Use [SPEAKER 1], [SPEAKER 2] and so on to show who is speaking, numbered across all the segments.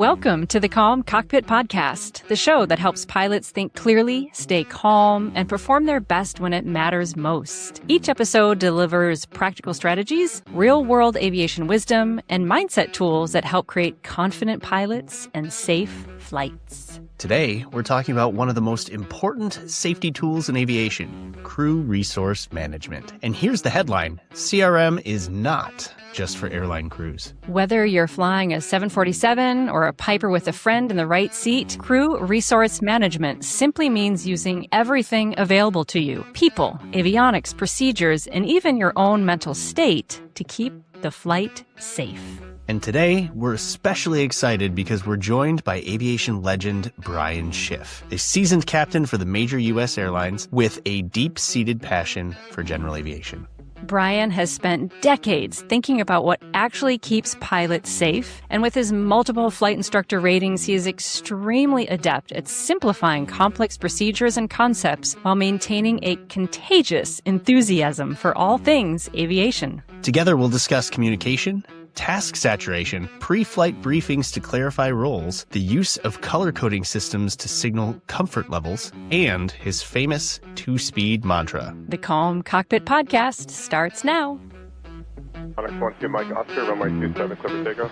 [SPEAKER 1] Welcome to the Calm Cockpit Podcast, the show that helps pilots think clearly, stay calm, and perform their best when it matters most. Each episode delivers practical strategies, real-world aviation wisdom, and mindset tools that help create confident pilots and safe flights.
[SPEAKER 2] Today, we're talking about one of the most important safety tools in aviation, crew resource management. And here's the headline: CRM is not just for airline crews.
[SPEAKER 1] Whether you're flying a 747 or a Piper with a friend in the right seat, crew resource management simply means using everything available to you: people, avionics, procedures, and even your own mental state to keep the flight safe.
[SPEAKER 2] And today, we're especially excited because we're joined by aviation legend Brian Schiff, a seasoned captain for the major U.S. airlines with a deep-seated passion for general aviation.
[SPEAKER 1] Brian has spent decades thinking about what actually keeps pilots safe, and with his multiple flight instructor ratings, he is extremely adept at simplifying complex procedures and concepts while maintaining a contagious enthusiasm for all things aviation.
[SPEAKER 2] Together, we'll discuss communication, task saturation, pre-flight briefings to clarify roles, the use of color coding systems to signal comfort levels, and his famous two-speed mantra.
[SPEAKER 1] The Calm Cockpit Podcast starts now.
[SPEAKER 3] Onyx 12 Mike Oscar, runway 27, clear for takeoff.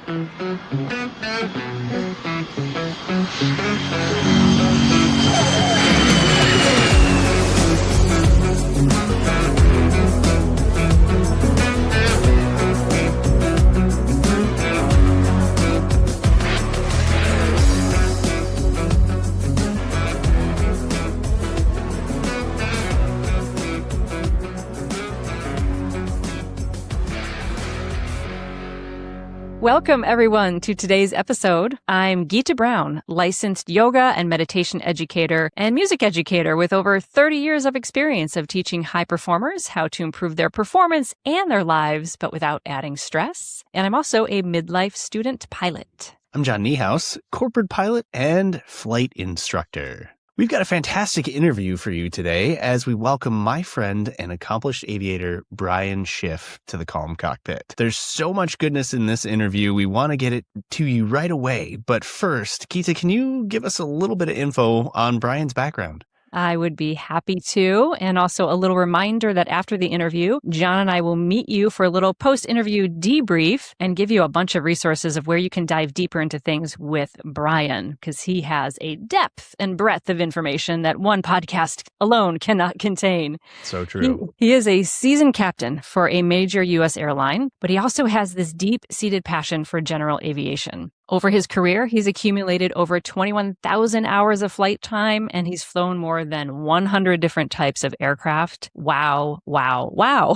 [SPEAKER 1] Welcome, everyone, to today's episode. I'm Geeta Brown, licensed yoga and meditation educator and music educator with over 30 years of experience of teaching high performers how to improve their performance and their lives, but without adding stress. And I'm also a midlife student pilot.
[SPEAKER 2] I'm John Niehaus, corporate pilot and flight instructor. We've got a fantastic interview for you today as we welcome my friend and accomplished aviator, Brian Schiff, to the Calm Cockpit. There's so much goodness in this interview. We want to get it to you right away. But first, Geeta, can you give us a little bit of info on Brian's background?
[SPEAKER 1] I would be happy to. And also a little reminder that after the interview, John and I will meet you for a little post-interview debrief and give you a bunch of resources of where you can dive deeper into things with Brian, because he has a depth and breadth of information that one podcast alone cannot contain.
[SPEAKER 2] So true.
[SPEAKER 1] He is a seasoned captain for a major U.S. airline, but he also has this deep-seated passion for general aviation. Over his career, he's accumulated over 21,000 hours of flight time, and he's flown more than 100 different types of aircraft. Wow, wow, wow.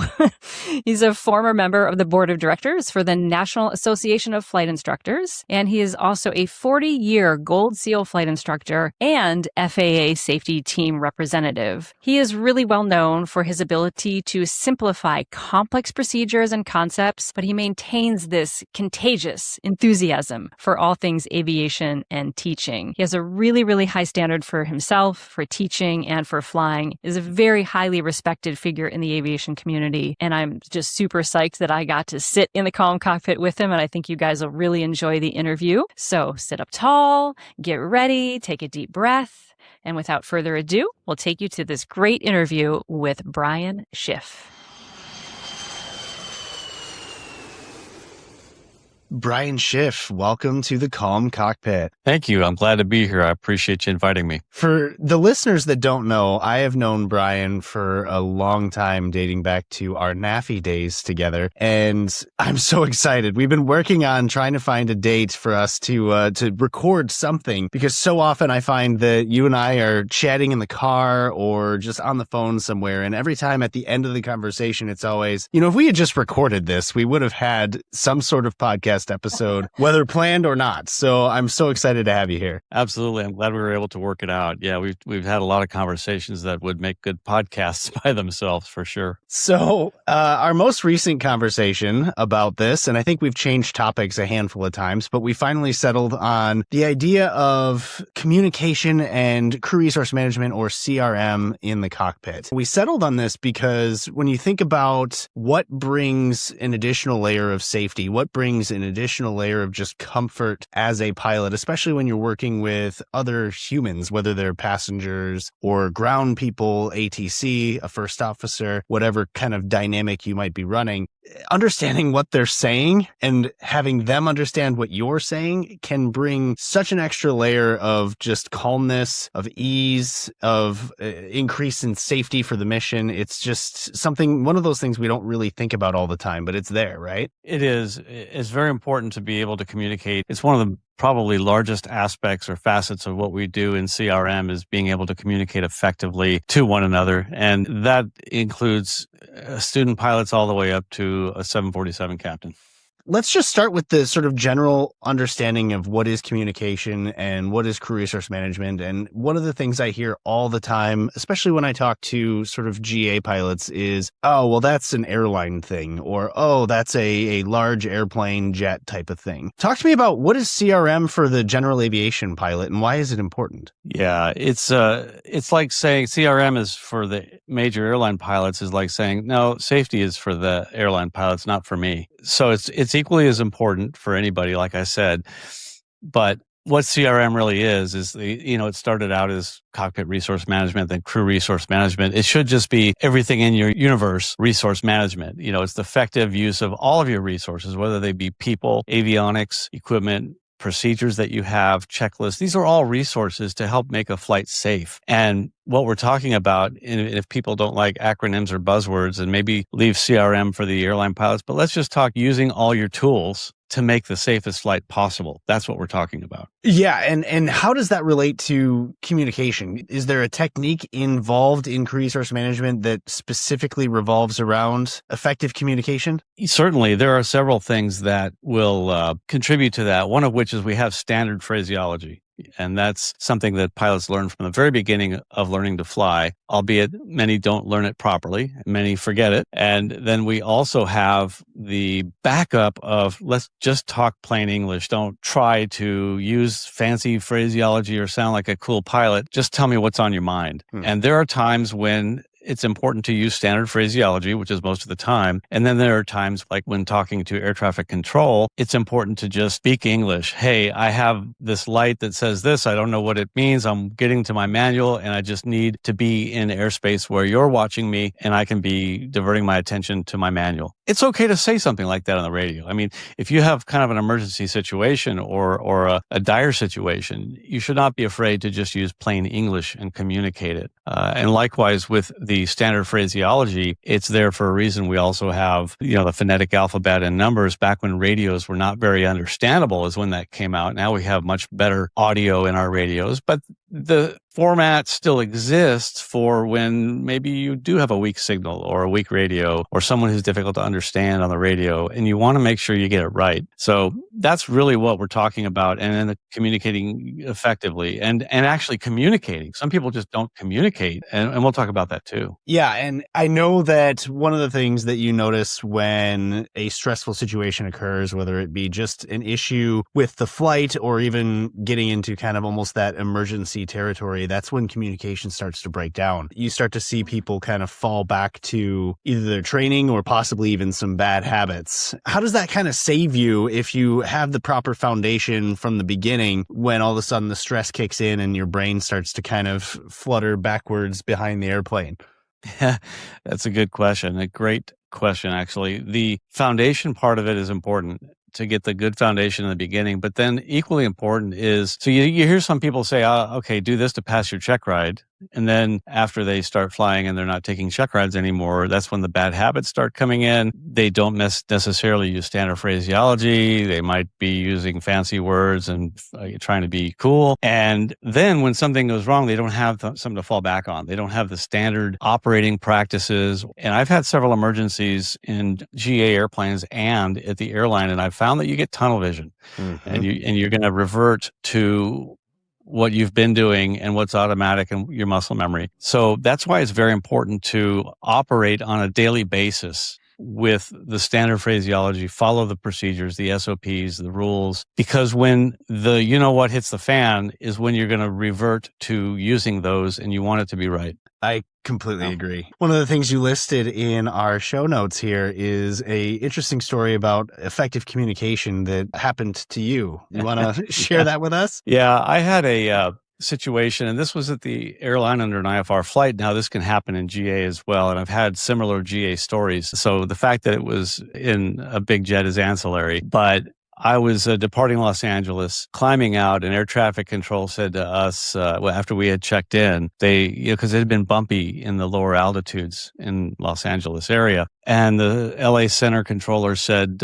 [SPEAKER 1] He's a former member of the board of directors for the National Association of Flight Instructors, and he is also a 40-year Gold Seal flight instructor and FAA safety team representative. He is really well known for his ability to simplify complex procedures and concepts, but he maintains this contagious enthusiasm for all things aviation and teaching. He has a really, really high standard for himself, for teaching, and for flying. Is a very highly respected figure in the aviation community. And I'm just super psyched that I got to sit in the Calm Cockpit with him. And I think you guys will really enjoy the interview. So sit up tall, get ready, take a deep breath. And without further ado, we'll take you to this great interview with Brian Schiff.
[SPEAKER 2] Brian Schiff, welcome to the Calm Cockpit.
[SPEAKER 4] Thank you. I'm glad to be here. I appreciate you inviting me.
[SPEAKER 2] For the listeners that don't know, I have known Brian for a long time, dating back to our NAFI days together. And I'm so excited. We've been working on trying to find a date for us to record something, because so often I find that you and I are chatting in the car or just on the phone somewhere. And every time at the end of the conversation, it's always, if we had just recorded this, we would have had some sort of podcast episode, whether planned or not. So I'm so excited to have you here.
[SPEAKER 4] Absolutely. I'm glad we were able to work it out. Yeah, we've had a lot of conversations that would make good podcasts by themselves for sure.
[SPEAKER 2] So our most recent conversation about this, and I think we've changed topics a handful of times, but we finally settled on the idea of communication and crew resource management, or CRM, in the cockpit. We settled on this because when you think about what brings an additional layer of safety, what brings an additional layer of just comfort as a pilot, especially when you're working with other humans, whether they're passengers or ground people, ATC, a first officer, whatever kind of dynamic you might be running. Understanding what they're saying and having them understand what you're saying can bring such an extra layer of just calmness, of ease, of increase in safety for the mission. It's just something, one of those things we don't really think about all the time, but it's there, right?
[SPEAKER 4] It is. It's very important to be able to communicate. It's one of the probably largest aspects or facets of what we do in CRM is being able to communicate effectively to one another. And that includes student pilots all the way up to a 747 captain.
[SPEAKER 2] Let's just start with the sort of general understanding of what is communication and what is crew resource management. And one of the things I hear all the time, especially when I talk to sort of GA pilots, is, oh, well, that's an airline thing, or, oh, that's a large airplane jet type of thing. Talk to me about what is CRM for the general aviation pilot and why is it important?
[SPEAKER 4] Yeah, it's like saying CRM is for the major airline pilots is like saying, no, safety is for the airline pilots, not for me. So it's equally as important for anybody, like I said. But what CRM really is it started out as cockpit resource management, then crew resource management. It should just be everything in your universe resource management. It's the effective use of all of your resources, whether they be people, avionics, equipment, procedures that you have, checklists. These are all resources to help make a flight safe. And what we're talking about, and if people don't like acronyms or buzzwords, and maybe leave CRM for the airline pilots, but let's just talk using all your tools to make the safest flight possible. That's what we're talking about.
[SPEAKER 2] Yeah. And how does that relate to communication? Is there a technique involved in crew resource management that specifically revolves around effective communication?
[SPEAKER 4] Certainly. There are several things that will contribute to that. One of which is we have standard phraseology. And that's something that pilots learn from the very beginning of learning to fly, albeit many don't learn it properly. Many forget it. And then we also have the backup of let's just talk plain English. Don't try to use fancy phraseology or sound like a cool pilot. Just tell me what's on your mind. And there are times when it's important to use standard phraseology, which is most of the time. And then there are times like when talking to air traffic control, it's important to just speak English. Hey, I have this light that says this. I don't know what it means. I'm getting to my manual and I just need to be in airspace where you're watching me and I can be diverting my attention to my manual. It's okay to say something like that on the radio. I mean, if you have kind of an emergency situation or a dire situation, you should not be afraid to just use plain English and communicate it. And likewise with the standard phraseology, it's there for a reason. We also have, the phonetic alphabet and numbers. Back when radios were not very understandable is when that came out. Now we have much better audio in our radios, but the format still exists for when maybe you do have a weak signal or a weak radio or someone who's difficult to understand on the radio, and you want to make sure you get it right. So that's really what we're talking about, and then communicating effectively and actually communicating. Some people just don't communicate, and we'll talk about that too.
[SPEAKER 2] Yeah, and I know that one of the things that you notice when a stressful situation occurs, whether it be just an issue with the flight or even getting into kind of almost that emergency territory, that's when communication starts to break down. You start to see people kind of fall back to either their training or possibly even some bad habits. How does that kind of save you if you have the proper foundation from the beginning when all of a sudden the stress kicks in and your brain starts to kind of flutter backwards behind the airplane?
[SPEAKER 4] That's a good question. A great question, actually. The foundation part of it is important to get the good foundation in the beginning. But then equally important is, so you hear some people say, okay, do this to pass your check ride. And then after they start flying and they're not taking check rides anymore, that's when the bad habits start coming in. They don't necessarily use standard phraseology. They might be using fancy words and trying to be cool. And then when something goes wrong, they don't have something to fall back on. They don't have the standard operating practices. And I've had several emergencies in GA airplanes and at the airline, and I've found that you get tunnel vision, and you're going to revert to what you've been doing and what's automatic and your muscle memory. So that's why it's very important to operate on a daily basis with the standard phraseology, follow the procedures, the SOPs, the rules, because when the what hits the fan is when you're going to revert to using those and you want it to be right.
[SPEAKER 2] I completely agree. One of the things you listed in our show notes here is a interesting story about effective communication that happened to you. You want to share that with us?
[SPEAKER 4] Yeah, I had a situation, and this was at the airline under an IFR flight. Now, this can happen in GA as well, and I've had similar GA stories. So the fact that it was in a big jet is ancillary, but I was departing Los Angeles, climbing out, and air traffic control said to us, after we had checked in, because it had been bumpy in the lower altitudes in Los Angeles area. And the LA center controller said,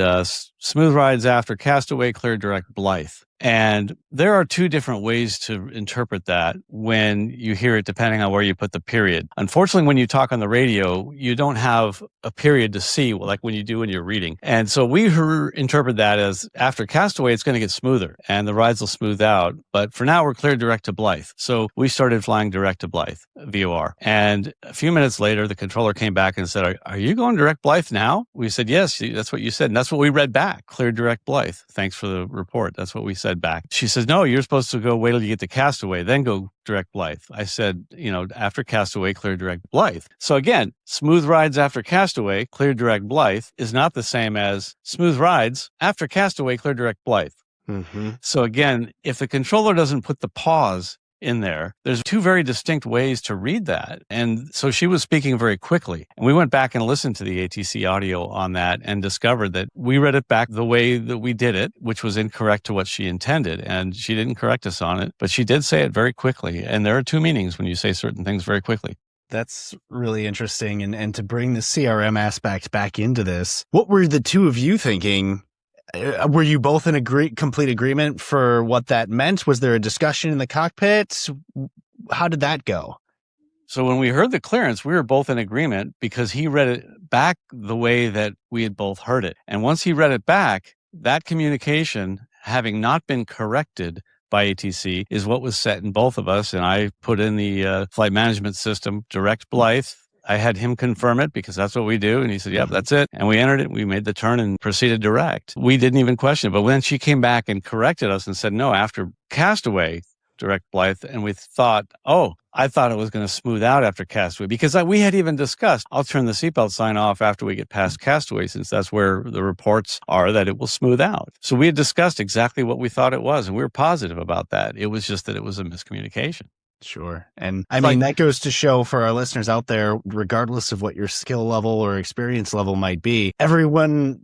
[SPEAKER 4] smooth rides after Castaway, clear direct Blythe. And there are two different ways to interpret that when you hear it, depending on where you put the period. Unfortunately, when you talk on the radio, you don't have a period to see like when you do when you're reading. And so we interpret that as after Castaway, it's going to get smoother and the rides will smooth out. But for now, we're clear direct to Blythe. So we started flying direct to Blythe, VOR. And a few minutes later, the controller came back and said, are you going direct Blythe now? We said, yes, that's what you said. And that's what we read back, clear direct Blythe. Thanks for the report. That's what we said back. She says, no, you're supposed to go wait till you get to Castaway, then go direct Blythe. I said, after Castaway, clear direct Blythe. So again, smooth rides after Castaway, clear direct Blythe is not the same as smooth rides after Castaway, clear direct Blythe.
[SPEAKER 2] Mm-hmm.
[SPEAKER 4] So again, if the controller doesn't put the pause in there's two very distinct ways to read that. And so she was speaking very quickly. And we went back and listened to the ATC audio on that and discovered that we read it back the way that we did it, which was incorrect to what she intended. And she didn't correct us on it, but she did say it very quickly. And there are two meanings when you say certain things very quickly.
[SPEAKER 2] That's really interesting. And to bring the CRM aspect back into this, what were the two of you thinking? Were you both in complete agreement for what that meant? Was there a discussion in the cockpit? How did that go?
[SPEAKER 4] So when we heard the clearance, we were both in agreement because he read it back the way that we had both heard it. And once he read it back, that communication, having not been corrected by ATC, is what was set in both of us. And I put in the flight management system, direct Blythe. I had him confirm it because that's what we do. And he said, yep, that's it. And we entered it. We made the turn and proceeded direct. We didn't even question it. But when she came back and corrected us and said, no, after Castaway, direct Blythe. And we thought, I thought it was going to smooth out after Castaway because we had even discussed, I'll turn the seatbelt sign off after we get past Castaway since that's where the reports are that it will smooth out. So we had discussed exactly what we thought it was. And we were positive about that. It was just that it was a miscommunication.
[SPEAKER 2] Sure. And I mean, that goes to show for our listeners out there, regardless of what your skill level or experience level might be, everyone,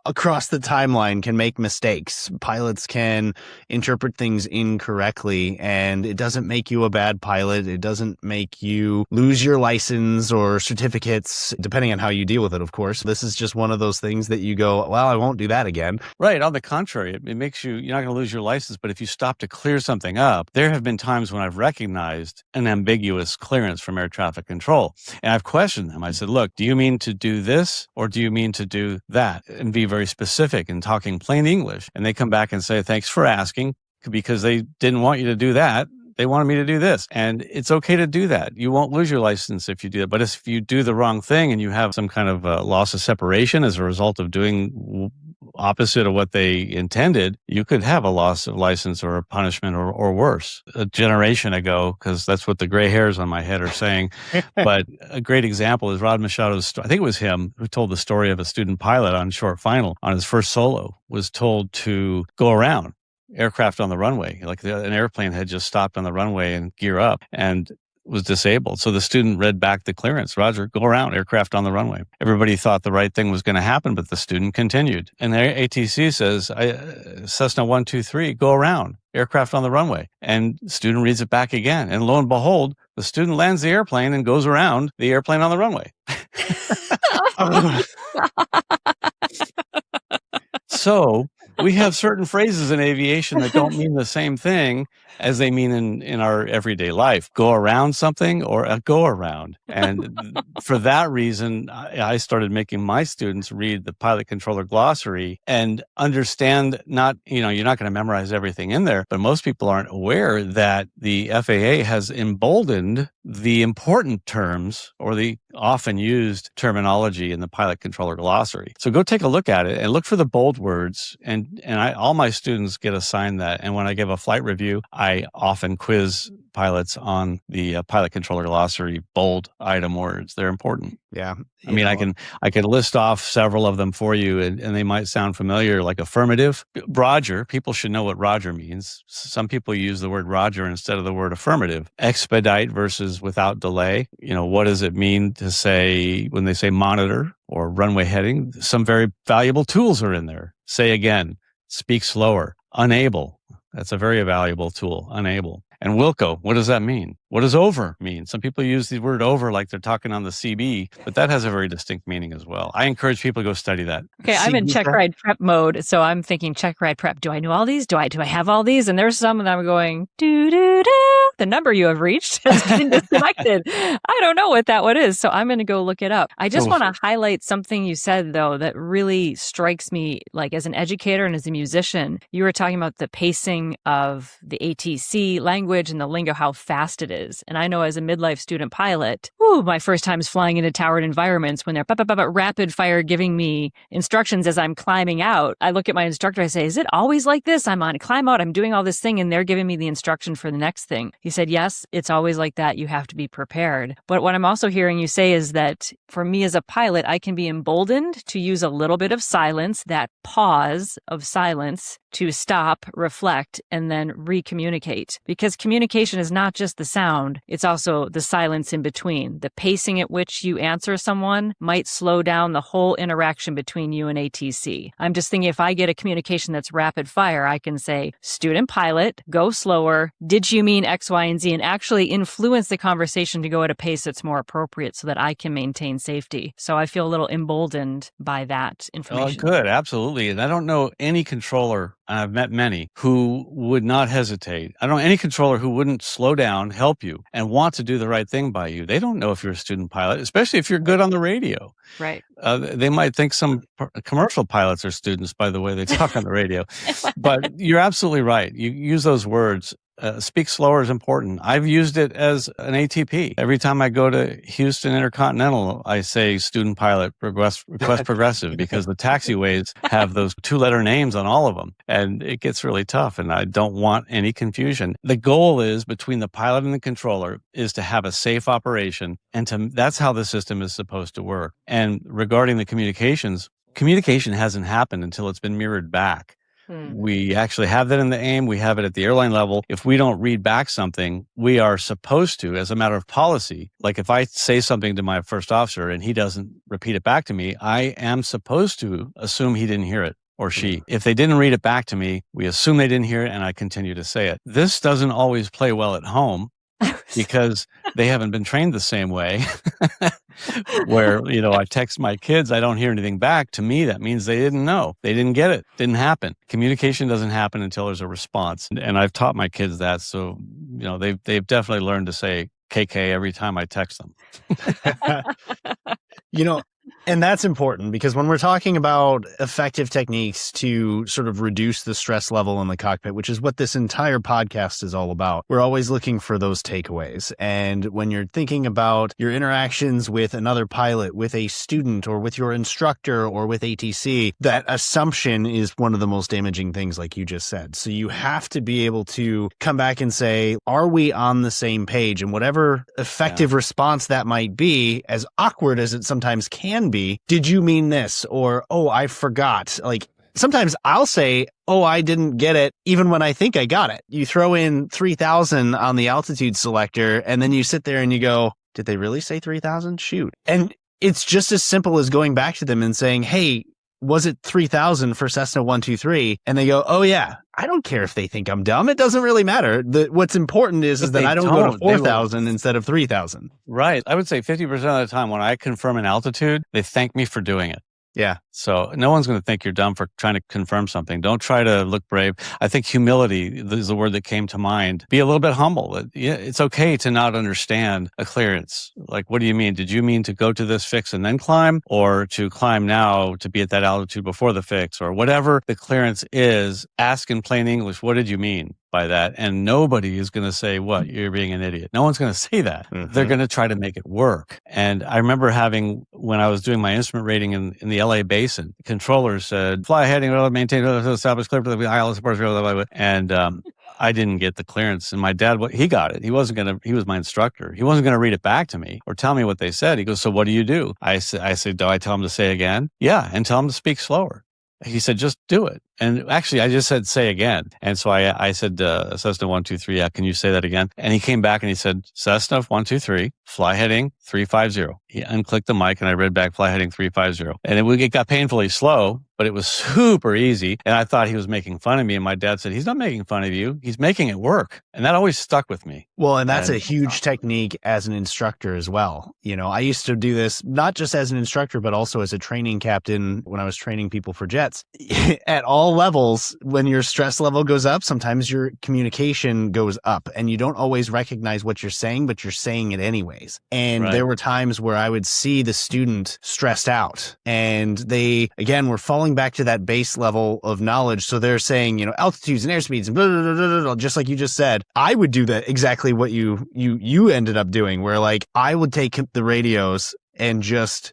[SPEAKER 2] across the timeline can make mistakes. Pilots can interpret things incorrectly, and it doesn't make you a bad pilot. It doesn't make you lose your license or certificates, depending on how you deal with it, of course. This is just one of those things that you go, well, I won't do that again.
[SPEAKER 4] Right. On the contrary, it makes you're not going to lose your license, but if you stop to clear something up, there have been times when I've recognized an ambiguous clearance from air traffic control. And I've questioned them. I said, look, do you mean to do this or do you mean to do that? And be very specific and talking plain English. And they come back and say, thanks for asking, because they didn't want you to do that. They wanted me to do this. And it's okay to do that. You won't lose your license if you do that. But if you do the wrong thing and you have some kind of loss of separation as a result of doing opposite of what they intended, you could have a loss of license or a punishment or worse. A generation ago, because that's what the gray hairs on my head are saying. But a great example is Rod Machado's story. I think it was him who told the story of a student pilot on short final on his first solo, was told to go around aircraft on the runway. Like an airplane had just stopped on the runway and gear up and was disabled. So the student read back the clearance. Roger, go around, aircraft on the runway. Everybody thought the right thing was going to happen, but the student continued. And the ATC says, Cessna 123, go around, aircraft on the runway. And the student reads it back again. And lo and behold, the student lands the airplane and goes around the airplane on the runway. So we have certain phrases in aviation that don't mean the same thing as they mean in our everyday life. Go around something or a go around. And for that reason, I started making my students read the pilot controller glossary and understand you're not going to memorize everything in there, but most people aren't aware that the FAA has emboldened the important terms or the often used terminology in the pilot controller glossary. So go take a look at it and look for the bold words. And all my students get assigned that. And when I give a flight review, I often quiz pilots on the pilot controller glossary bold item words. They're important.
[SPEAKER 2] Yeah.
[SPEAKER 4] I mean, I can list off several of them for you, and they might sound familiar, like affirmative. Roger, people should know what Roger means. Some people use the word Roger instead of the word affirmative. Expedite versus without delay. What does it mean to say when they say monitor or runway heading? Some very valuable tools are in there. Say again, speak slower. Unable. That's a very valuable tool, unable. And Wilco, what does that mean? What does over mean? Some people use the word over like they're talking on the CB, but that has a very distinct meaning as well. I encourage people to go study that.
[SPEAKER 1] Okay, I'm in check ride prep mode, so I'm thinking check ride prep. Do I know all these? Do I have all these? And there's some that I'm going, do. The number you have reached has been disconnected. I don't know what that one is, so I'm going to go look it up. I just want to highlight something you said, though, that really strikes me, like as an educator and as a musician. You were talking about the pacing of the ATC language and the lingo, how fast it is. And I know as a midlife student pilot, my first time is flying into towered environments when they're rapid fire giving me instructions as I'm climbing out. I look at my instructor, I say, is it always like this? I'm on climb out, I'm doing all this thing, and they're giving me the instruction for the next thing. He said, yes, it's always like that. You have to be prepared. But what I'm also hearing you say is that for me as a pilot, I can be emboldened to use a little bit of silence, that pause of silence, to stop, reflect, and then recommunicate. Because communication is not just the sound, it's also the silence in between. The pacing at which you answer someone might slow down the whole interaction between you and ATC. I'm just thinking if I get a communication that's rapid fire, I can say, student pilot, go slower. Did you mean X, Y, and Z? And actually influence the conversation to go at a pace that's more appropriate so that I can maintain safety. So I feel a little emboldened by that information.
[SPEAKER 4] Oh, good. Absolutely. And I don't know any controller, and I've met many, who would not hesitate. I don't know any controller who wouldn't slow down, help you, and want to do the right thing by you. They don't know if you're a student pilot, especially if you're good on the radio.
[SPEAKER 1] Right.
[SPEAKER 4] They might think some commercial pilots are students by the way they talk on the radio. But you're absolutely right. You use those words. Speak slower is important. I've used it as an ATP. Every time I go to Houston Intercontinental, I say student pilot, request progressive, because the taxiways have those 2-letter names on all of them. And it gets really tough, and I don't want any confusion. The goal is, between the pilot and the controller, is to have a safe operation, and that's how the system is supposed to work. And regarding the communication hasn't happened until it's been mirrored back. We actually have that in the AIM. We have it at the airline level. If we don't read back something, we are supposed to, as a matter of policy, like if I say something to my first officer and he doesn't repeat it back to me, I am supposed to assume he didn't hear it, or she. If they didn't read it back to me, we assume they didn't hear it, and I continue to say it. This doesn't always play well at home because they haven't been trained the same way. Where, I text my kids, I don't hear anything back. To me, that means they didn't know. They didn't get it. Didn't happen. Communication doesn't happen until there's a response. And I've taught my kids that. So, they've definitely learned to say KK every time I text them.
[SPEAKER 2] And that's important because when we're talking about effective techniques to sort of reduce the stress level in the cockpit, which is what this entire podcast is all about, we're always looking for those takeaways. And when you're thinking about your interactions with another pilot, with a student, or with your instructor, or with ATC, that assumption is one of the most damaging things, like you just said. So you have to be able to come back and say, are we on the same page? And whatever effective response that might be, as awkward as it sometimes can be, did you mean this? Or, oh, I forgot. Like, sometimes I'll say, oh, I didn't get it, even when I think I got it. You throw in 3,000 on the altitude selector, and then you sit there and you go, did they really say 3,000? Shoot. And it's just as simple as going back to them and saying, hey, was it 3,000 for Cessna 123? And they go, oh yeah, I don't care if they think I'm dumb. It doesn't really matter. What's important is that I don't go to 4,000 instead of 3,000.
[SPEAKER 4] Right. I would say 50% of the time when I confirm an altitude, they thank me for doing it.
[SPEAKER 2] Yeah.
[SPEAKER 4] So no one's going to think you're dumb for trying to confirm something. Don't try to look brave. I think humility is the word that came to mind. Be a little bit humble. It's okay to not understand a clearance. Like, what do you mean? Did you mean to go to this fix and then climb, or to climb now to be at that altitude before the fix, or whatever the clearance is? Ask in plain English, what did you mean by that? And nobody is going to say, what, you're being an idiot. No one's going to say that. Mm-hmm. They're going to try to make it work. And I remember when I was doing my instrument rating in the LA basin, the controller said, fly heading, maintain, establish clear for the ILS support. And I didn't get the clearance. And my dad, he got it. He was my instructor. He wasn't going to read it back to me or tell me what they said. He goes, so what do you do? I said, do I tell him to say again? Yeah. And tell him to speak slower. He said, just do it. And actually, I just said, say again. And so I said, Cessna 123, yeah, can you say that again? And he came back and he said, Cessna 123, fly heading 350. He unclicked the mic and I read back fly heading 350. And it got painfully slow, but it was super easy. And I thought he was making fun of me. And my dad said, he's not making fun of you. He's making it work. And that always stuck with me.
[SPEAKER 2] Well, and that's a huge technique as an instructor as well. You know, I used to do this not just as an instructor, but also as a training captain when I was training people for jets. At all levels, when your stress level goes up, sometimes your communication goes up and you don't always recognize what you're saying, but you're saying it anyways. And there were times where I would see the student stressed out and they, again, were falling back to that base level of knowledge. So they're saying, you know, altitudes and airspeeds and blah, blah, blah, blah, blah, just like you just said. I would do that exactly what you ended up doing, where like I would take the radios and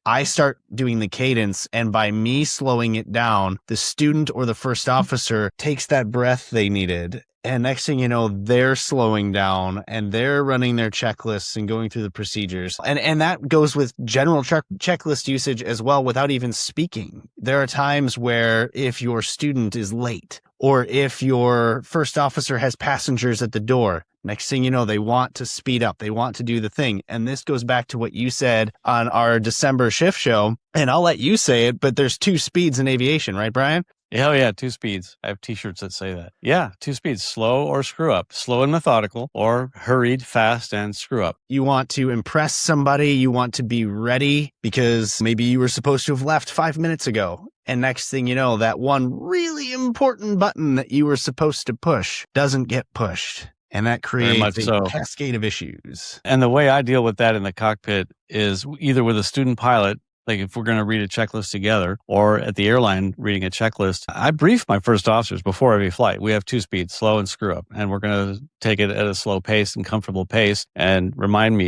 [SPEAKER 2] I start doing the cadence, and by me slowing it down, the student or the first officer takes that breath they needed. And next thing you know, they're slowing down and they're running their checklists and going through the procedures. And that goes with general checklist usage as well without even speaking. There are times where if your student is late or if your first officer has passengers at the door, next thing you know, they want to speed up. They want to do the thing. And this goes back to what you said on our December shift show. And I'll let you say it, but there's 2 speeds in aviation, right, Brian?
[SPEAKER 4] Hell yeah, 2 speeds. I have t-shirts that say that. Yeah, 2 speeds, slow or screw up. Slow and methodical, or hurried, fast, and screw up.
[SPEAKER 2] You want to impress somebody. You want to be ready because maybe you were supposed to have left 5 minutes ago. And next thing you know, that one really important button that you were supposed to push doesn't get pushed. And that creates a cascade of issues.
[SPEAKER 4] And the way I deal with that in the cockpit is either with a student pilot, like if we're going to read a checklist together, or at the airline reading a checklist, I brief my first officers before every flight. We have 2 speeds, slow and screw up. And we're going to take it at a slow pace and comfortable pace and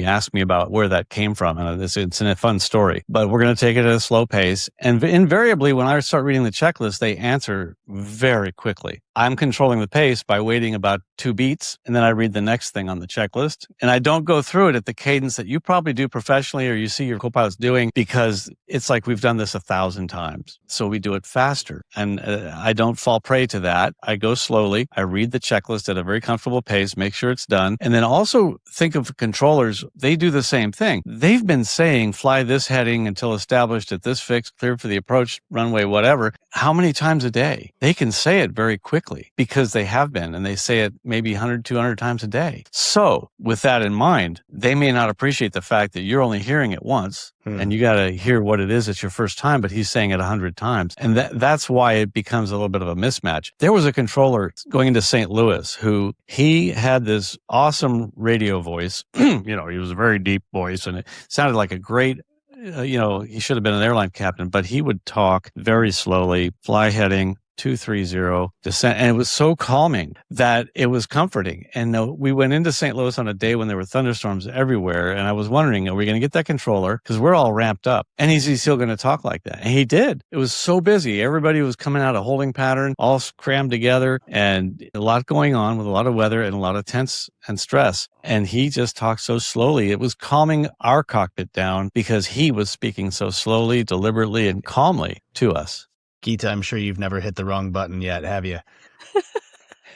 [SPEAKER 4] ask me about where that came from. And it's a fun story, but we're going to take it at a slow pace. And invariably, when I start reading the checklist, they answer very quickly. I'm controlling the pace by waiting about 2 beats, and then I read the next thing on the checklist. And I don't go through it at the cadence that you probably do professionally or you see your co-pilots doing, because it's like we've done this 1,000 times. So we do it faster. And I don't fall prey to that. I go slowly. I read the checklist at a very comfortable pace, make sure it's done. And then also think of controllers. They do the same thing. They've been saying, fly this heading until established at this fix, cleared for the approach, runway, whatever. How many times a day? They can say it very quickly because they have been, and they say it maybe 100, 200 times a day. So with that in mind, they may not appreciate the fact that you're only hearing it once and you got to hear what it is. It's your first time, but he's saying it 100 times. And that's why it becomes a little bit of a mismatch. There was a controller going into St. Louis who he had this awesome radio voice. He was a very deep voice and it sounded like a great, he should have been an airline captain, but he would talk very slowly, fly heading 230 descent. And it was so calming that it was comforting. And we went into St. Louis on a day when there were thunderstorms everywhere. And I was wondering, are we going to get that controller? Because we're all ramped up. And is he still going to talk like that? And he did. It was so busy. Everybody was coming out of holding pattern, all crammed together, and a lot going on with a lot of weather and a lot of tense and stress. And he just talked so slowly. It was calming our cockpit down because he was speaking so slowly, deliberately, and calmly to us.
[SPEAKER 2] Geeta, I'm sure you've never hit the wrong button yet, have you?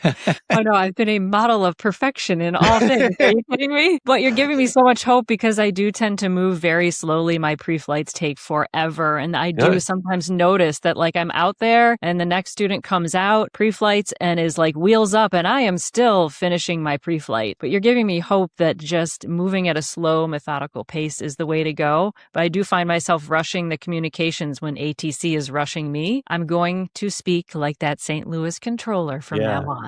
[SPEAKER 1] Oh no, I've been a model of perfection in all things. Are you kidding me? But you're giving me so much hope because I do tend to move very slowly. My pre-flights take forever. And I do sometimes notice that like I'm out there and the next student comes out pre-flights and is like wheels up and I am still finishing my pre-flight. But you're giving me hope that just moving at a slow, methodical pace is the way to go. But I do find myself rushing the communications when ATC is rushing me. I'm going to speak like that St. Louis controller from now on.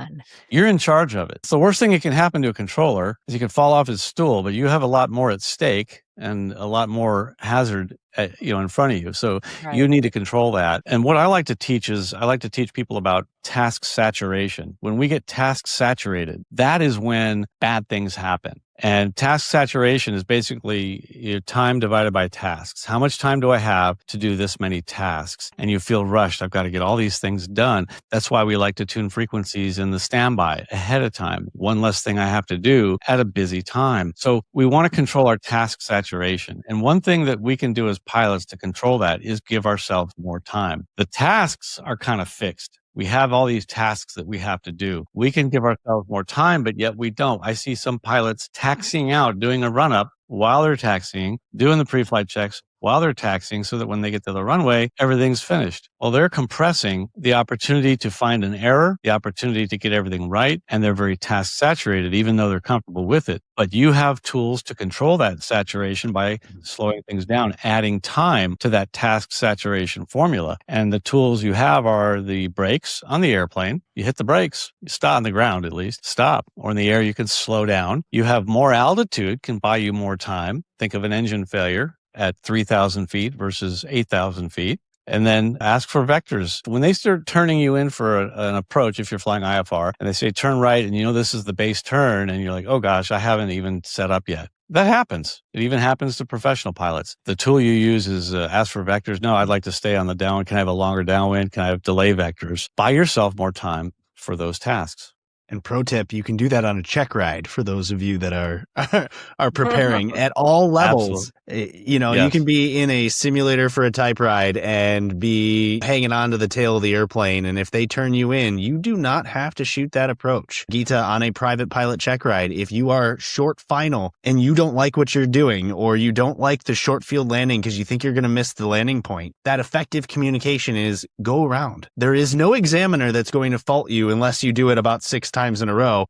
[SPEAKER 4] You're in charge of it. It's the worst thing that can happen to a controller is he can fall off his stool, but you have a lot more at stake and a lot more hazard in front of you. So you need to control that. And what I like to teach is I like to teach people about task saturation. When we get task saturated, that is when bad things happen. And task saturation is basically your time divided by tasks. How much time do I have to do this many tasks? And you feel rushed. I've got to get all these things done. That's why we like to tune frequencies in the standby ahead of time. One less thing I have to do at a busy time. So we want to control our task saturation. And one thing that we can do as pilots to control that is give ourselves more time. The tasks are kind of fixed. We have all these tasks that we have to do. We can give ourselves more time, but yet we don't. I see some pilots taxiing out, doing a run up while they're taxiing, doing the pre-flight checks while they're taxiing so that when they get to the runway, everything's finished. Well, they're compressing the opportunity to find an error, the opportunity to get everything right, and they're very task saturated, even though they're comfortable with it. But you have tools to control that saturation by slowing things down, adding time to that task saturation formula. And the tools you have are the brakes on the airplane. You hit the brakes, you stop on the ground at least, stop. Or in the air, you can slow down. You have more altitude, can buy you more time. Think of an engine failure at 3,000 feet versus 8,000 feet. And then ask for vectors. When they start turning you in for an approach, if you're flying IFR, and they say turn right, and you know this is the base turn, and you're like, oh gosh, I haven't even set up yet. That happens. It even happens to professional pilots. The tool you use is ask for vectors. No, I'd like to stay on the downwind. Can I have a longer downwind? Can I have delay vectors? Buy yourself more time for those tasks.
[SPEAKER 2] And pro tip, you can do that on a check ride for those of you that are preparing at all levels. You know,
[SPEAKER 4] Yes.
[SPEAKER 2] You can be in a simulator for a type ride and be hanging on to the tail of the airplane. And if they turn you in, you do not have to shoot that approach. Geeta, on a private pilot check ride, if you are short final and you don't like what you're doing, or you don't like the short field landing because you think you're going to miss the landing point, that effective communication is go around. There is no examiner that's going to fault you unless you do it about 6 times in a row,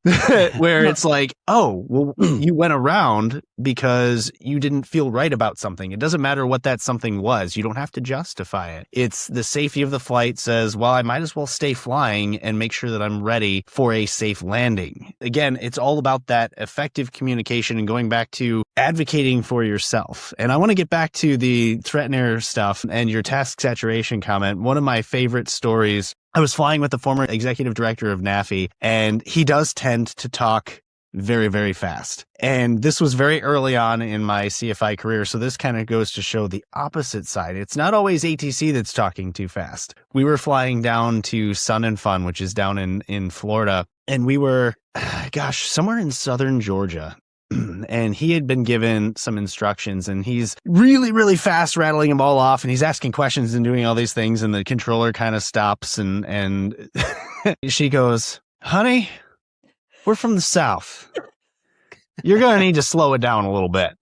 [SPEAKER 2] where it's like, oh, well, you went around because you didn't feel right about something. It doesn't matter what that something was. You don't have to justify it. It's the safety of the flight says, well, I might as well stay flying and make sure that I'm ready for a safe landing. Again, it's all about that effective communication and going back to advocating for yourself. And I want to get back to the threat and error stuff and your task saturation comment. One of my favorite stories, I was flying with the former executive director of NAFI, and he does tend to talk very, very fast. And this was very early on in my CFI career. So this kind of goes to show the opposite side. It's not always ATC that's talking too fast. We were flying down to Sun and Fun, which is down in Florida. And we were, somewhere in southern Georgia. And he had been given some instructions, and he's really, really fast rattling them all off, and he's asking questions and doing all these things. And the controller kind of stops and she goes, honey, we're from the South. You're going to need to slow it down a little bit.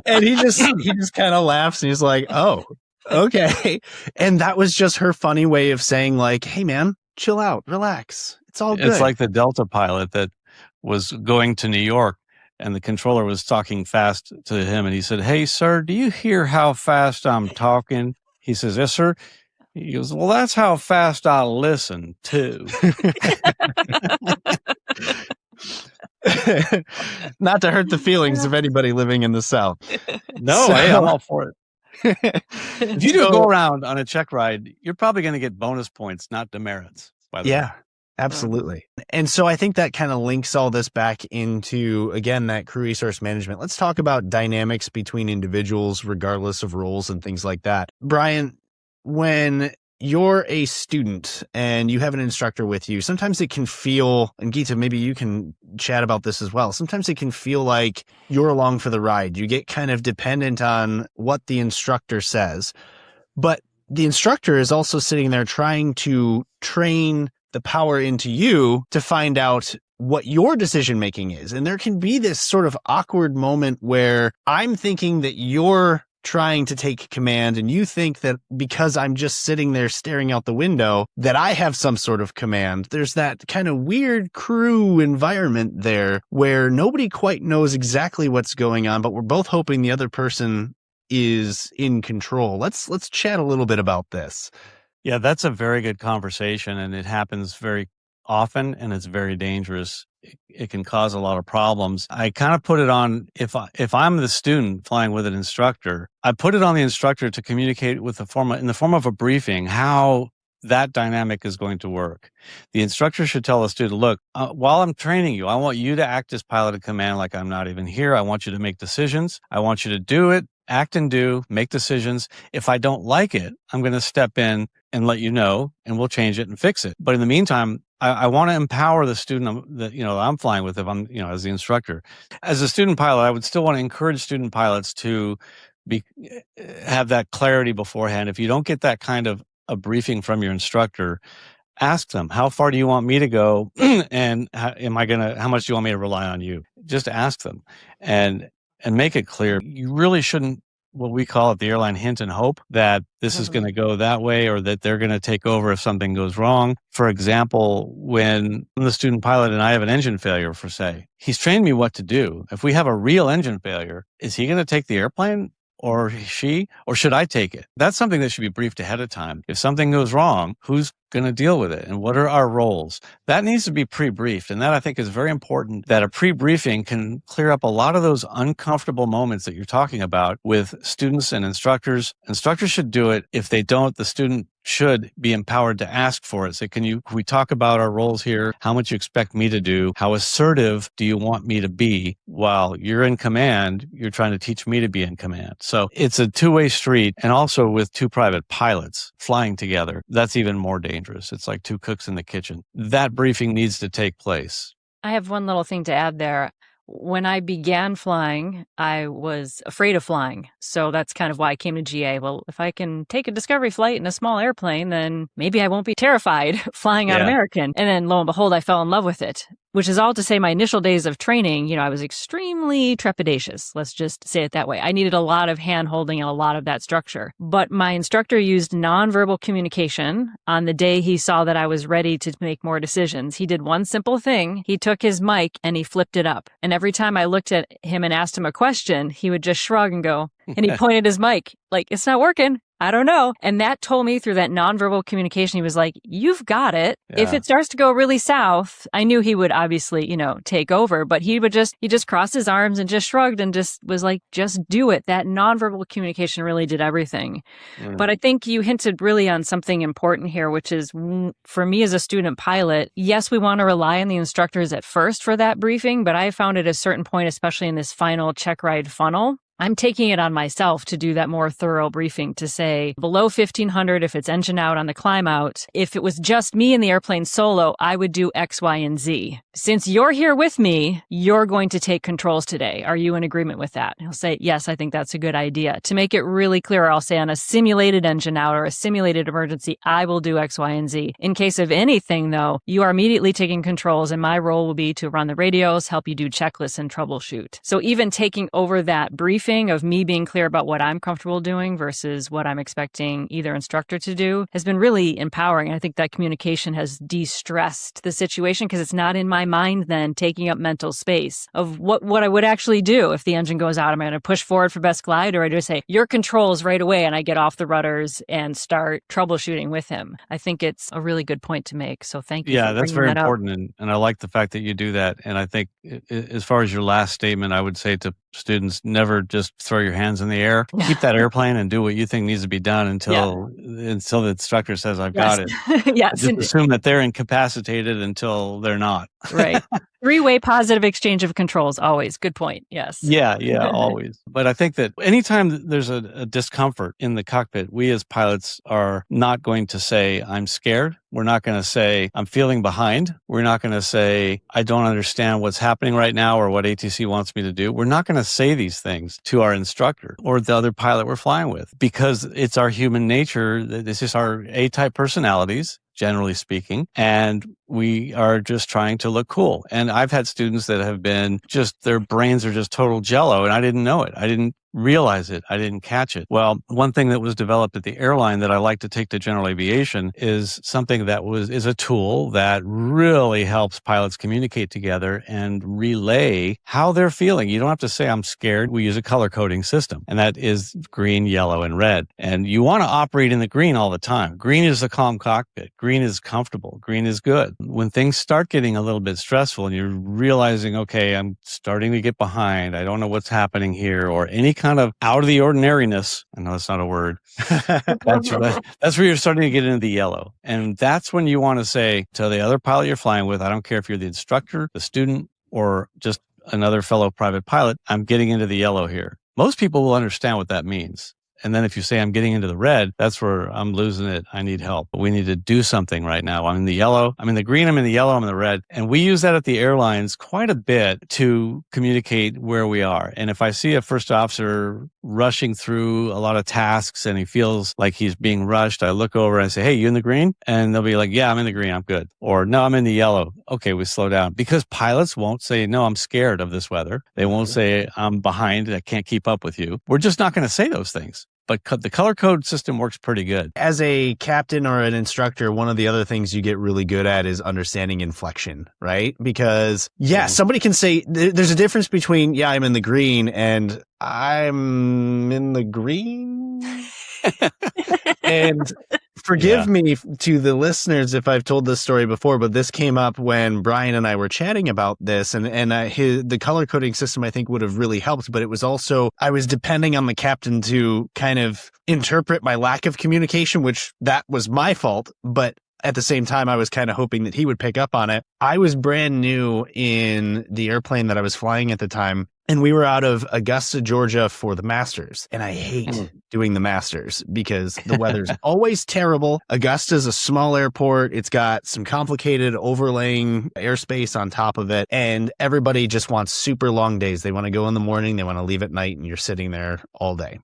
[SPEAKER 2] And he just kind of laughs and he's like, oh, okay. And that was just her funny way of saying like, hey man, chill out, relax. It's all good.
[SPEAKER 4] It's like the Delta pilot that was going to New York, and the controller was talking fast to him, and he said, hey, sir, do you hear how fast I'm talking? He says, yes, sir. He goes, well, that's how fast I listen, too.
[SPEAKER 2] Not to hurt the feelings of anybody living in the South.
[SPEAKER 4] No, hey, I'm all for it. If you do go around on a check ride, you're probably going to get bonus points, not demerits, by the way.
[SPEAKER 2] Yeah. Absolutely. And so I think that kind of links all this back into, again, that crew resource management. Let's talk about dynamics between individuals, regardless of roles and things like that. Brian, when you're a student and you have an instructor with you, sometimes it can feel, and Geeta, maybe you can chat about this as well. Sometimes it can feel like you're along for the ride. You get kind of dependent on what the instructor says, but the instructor is also sitting there trying to train the power into you to find out what your decision making is. And there can be this sort of awkward moment where I'm thinking that you're trying to take command and you think that because I'm just sitting there staring out the window that I have some sort of command. There's that kind of weird crew environment there where nobody quite knows exactly what's going on, but we're both hoping the other person is in control. Let's chat a little bit about this.
[SPEAKER 4] Yeah, that's a very good conversation, and it happens very often, and it's very dangerous. It can cause a lot of problems. I kind of put it on, if I'm the student flying with an instructor, I put it on the instructor to communicate with in the form of a briefing, how that dynamic is going to work. The instructor should tell the student, look, while I'm training you, I want you to act as pilot of command like I'm not even here. I want you to make decisions. I want you to do it, act and do, make decisions. If I don't like it, I'm going to step in and let you know, and we'll change it and fix it. But in the meantime, I want to empower the student that I'm flying with, if I'm as the instructor. As a student pilot, I would still want to encourage student pilots to have that clarity beforehand. If you don't get that kind of a briefing from your instructor, ask them, how far do you want me to go? And how much do you want me to rely on you? Just ask them and make it clear. You really shouldn't, what we call it, the airline hint and hope, that this is going to go that way or that they're going to take over if something goes wrong. For example, when I'm the student pilot and I have an engine failure, for say, he's trained me what to do. If we have a real engine failure, is he going to take the airplane? Or she, or should I take it? That's something that should be briefed ahead of time. If something goes wrong, who's going to deal with it? And what are our roles? That needs to be pre-briefed. And that, I think, is very important, that a pre-briefing can clear up a lot of those uncomfortable moments that you're talking about with students and instructors. Instructors should do it. If they don't, the student should be empowered to ask for it. Say, can we talk about our roles here? How much you expect me to do? How assertive do you want me to be? While you're in command, you're trying to teach me to be in command. So it's a two-way street. And also with two private pilots flying together, that's even more dangerous. It's like two cooks in the kitchen. That briefing needs to take place.
[SPEAKER 1] I have one little thing to add there. When I began flying, I was afraid of flying. So that's kind of why I came to GA. Well, if I can take a discovery flight in a small airplane, then maybe I won't be terrified flying on American. And then lo and behold, I fell in love with it. Which is all to say, my initial days of training, I was extremely trepidatious. Let's just say it that way. I needed a lot of hand-holding and a lot of that structure. But my instructor used nonverbal communication on the day he saw that I was ready to make more decisions. He did one simple thing. He took his mic and he flipped it up. And every time I looked at him and asked him a question, he would just shrug and go, and he pointed his mic like, it's not working. I don't know. And that told me through that nonverbal communication, he was like, you've got it. Yeah. If it starts to go really south, I knew he would obviously, take over, but he just crossed his arms and just shrugged and just was like, just do it. That nonverbal communication really did everything. But I think you hinted really on something important here, which is for me as a student pilot, yes, we want to rely on the instructors at first for that briefing, but I found at a certain point, especially in this final check ride funnel, I'm taking it on myself to do that more thorough briefing to say below 1500, if it's engine out on the climb out, if it was just me in the airplane solo, I would do X, Y, and Z. Since you're here with me, you're going to take controls today. Are you in agreement with that? He'll say, yes, I think that's a good idea. To make it really clear, I'll say on a simulated engine out or a simulated emergency, I will do X, Y, and Z. In case of anything, though, you are immediately taking controls, and my role will be to run the radios, help you do checklists, and troubleshoot. So even taking over that briefing of me being clear about what I'm comfortable doing versus what I'm expecting either instructor to do has been really empowering. And I think that communication has de-stressed the situation because it's not in my mind then taking up mental space of what I would actually do if the engine goes out. Am I going to push forward for best glide, or I just say, your controls right away, and I get off the rudders and start troubleshooting with him? I think it's a really good point to make. So thank you.
[SPEAKER 4] Yeah, that's very important. And I like the fact that you do that. And I think as far as your last statement, I would say to students, never just throw your hands in the air. Keep that airplane and do what you think needs to be done until the instructor says, I've got it.
[SPEAKER 1] Yes.
[SPEAKER 4] Just assume that they're incapacitated until they're not.
[SPEAKER 1] Right. Three-way positive exchange of controls, always. Good point. Yes.
[SPEAKER 4] Yeah, always. But I think that anytime there's a discomfort in the cockpit, we as pilots are not going to say, I'm scared. We're not going to say, I'm feeling behind. We're not going to say, I don't understand what's happening right now or what ATC wants me to do. We're not going to say these things to our instructor or the other pilot we're flying with because it's our human nature. This is our A-type personalities, generally speaking, and we are just trying to look cool. And I've had students that have been their brains are just total jello, and I didn't know it. I didn't realize it. I didn't catch it. Well, one thing that was developed at the airline that I like to take to general aviation is something that is a tool that really helps pilots communicate together and relay how they're feeling. You don't have to say, I'm scared. We use a color coding system, and that is green, yellow, and red. And you want to operate in the green all the time. Green is the calm cockpit. Green is comfortable. Green is good. When things start getting a little bit stressful and you're realizing, okay, I'm starting to get behind, I don't know what's happening here, or any kind of out of the ordinariness, I know that's not a word, that's where you're starting to get into the yellow. And that's when you want to say to the other pilot you're flying with, I don't care if you're the instructor, the student, or just another fellow private pilot, I'm getting into the yellow here. Most people will understand what that means. And then if you say I'm getting into the red, that's where I'm losing it. I need help. We need to do something right now. I'm in the yellow. I'm in the green. I'm in the yellow. I'm in the red. And we use that at the airlines quite a bit to communicate where we are. And if I see a first officer rushing through a lot of tasks and he feels like he's being rushed, I look over and I say, hey, you in the green? And they'll be like, yeah, I'm in the green. I'm good. Or no, I'm in the yellow. Okay, we slow down. Because pilots won't say, no, I'm scared of this weather. They won't say, I'm behind. I can't keep up with you. We're just not going to say those things. But the color code system works pretty good.
[SPEAKER 2] As a captain or an instructor, one of the other things you get really good at is understanding inflection, right? Because, somebody can say there's a difference between, I'm in the green and I'm in the green. And forgive me to the listeners if I've told this story before, but this came up when Brian and I were chatting about this, and the color coding system I think would have really helped, but it was also, I was depending on the captain to kind of interpret my lack of communication, which that was my fault, but at the same time, I was kind of hoping that he would pick up on it. I was brand new in the airplane that I was flying at the time, and we were out of Augusta, Georgia for the Masters. And I hate doing the Masters because the weather's always terrible. Augusta's a small airport. It's got some complicated overlaying airspace on top of it. And everybody just wants super long days. They want to go in the morning, they want to leave at night, and you're sitting there all day.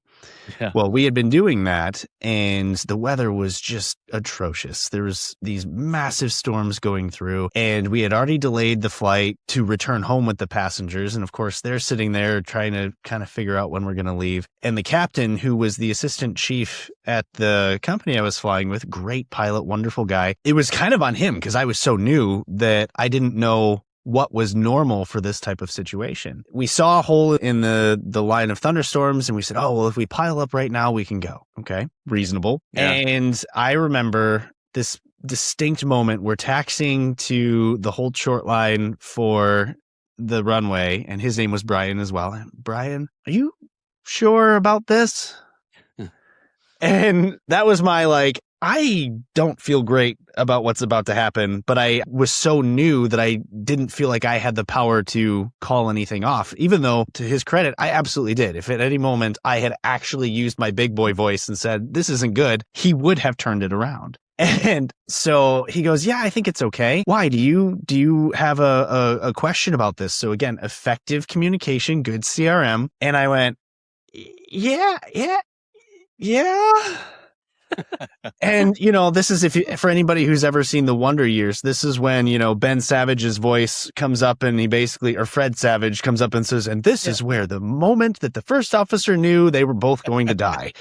[SPEAKER 2] Yeah. Well, we had been doing that, and the weather was just atrocious. There was these massive storms going through, and we had already delayed the flight to return home with the passengers. And of course, they're sitting there trying to kind of figure out when we're going to leave. And the captain, who was the assistant chief at the company I was flying with, great pilot, wonderful guy. It was kind of on him because I was so new that I didn't know what was normal for this type of situation. We saw a hole in the line of thunderstorms, and we said, oh, well, if we pile up right now, we can go. Okay, reasonable. Yeah. And I remember this distinct moment. We're taxiing to the hold short line for the runway, and his name was Brian as well. Brian, are you sure about this? And that was my I don't feel great about what's about to happen, but I was so new that I didn't feel like I had the power to call anything off, even though, to his credit, I absolutely did. If at any moment I had actually used my big boy voice and said, this isn't good, he would have turned it around. And so he goes, yeah, I think it's okay. Why? Do you have a question about this? So again, effective communication, good CRM. And I went, yeah. And, this is for anybody who's ever seen The Wonder Years, this is when, Ben Savage's voice comes up and or Fred Savage comes up and says, and this is where the moment that the first officer knew they were both going to die.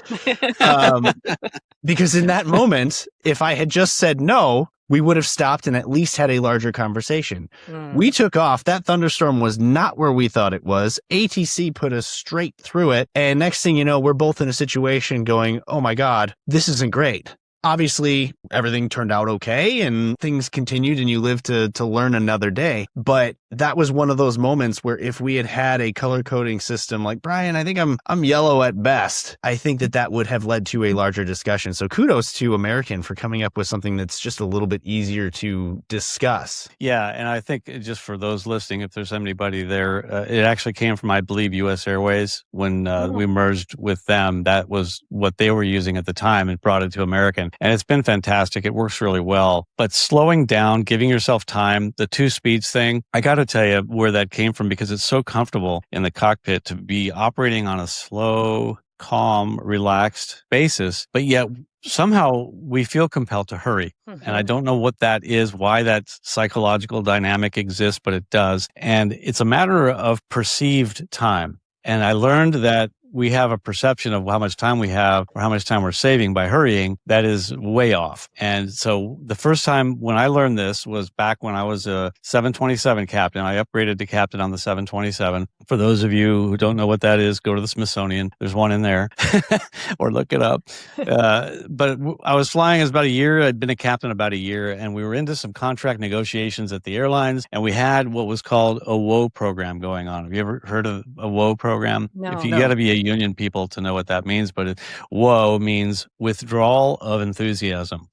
[SPEAKER 2] Because in that moment, if I had just said no, we would have stopped and at least had a larger conversation. We took off. That thunderstorm was not where we thought it was. ATC put us straight through it. And next thing you know, we're both in a situation going, oh my God, this isn't great. Obviously, everything turned out okay and things continued and you lived to learn another day. But that was one of those moments where if we had had a color coding system like, Brian, I think I'm yellow at best, I think that would have led to a larger discussion. So kudos to American for coming up with something that's just a little bit easier to discuss.
[SPEAKER 4] Yeah. And I think just for those listening, if there's anybody there, it actually came from, I believe, US Airways. When we merged with them, that was what they were using at the time and brought it to American. And it's been fantastic. It works really well. But slowing down, giving yourself time, the 2 speeds thing, I got to tell you where that came from because it's so comfortable in the cockpit to be operating on a slow, calm, relaxed basis. But yet somehow we feel compelled to hurry. And I don't know what that is, why that psychological dynamic exists, but it does. And it's a matter of perceived time. And I learned that we have a perception of how much time we have or how much time we're saving by hurrying that is way off. And so the first time when I learned this was back when I was a 727 captain. I upgraded to captain on the 727. For those of you who don't know what that is, go to the Smithsonian. There's one in there or look it up. But I was flying as about a year. I'd been a captain about a year and we were into some contract negotiations at the airlines and we had what was called a WOE program going on. Have you ever heard of a WOE program?
[SPEAKER 1] No.
[SPEAKER 4] If you got to be a union people to know what that means, but whoa means withdrawal of enthusiasm.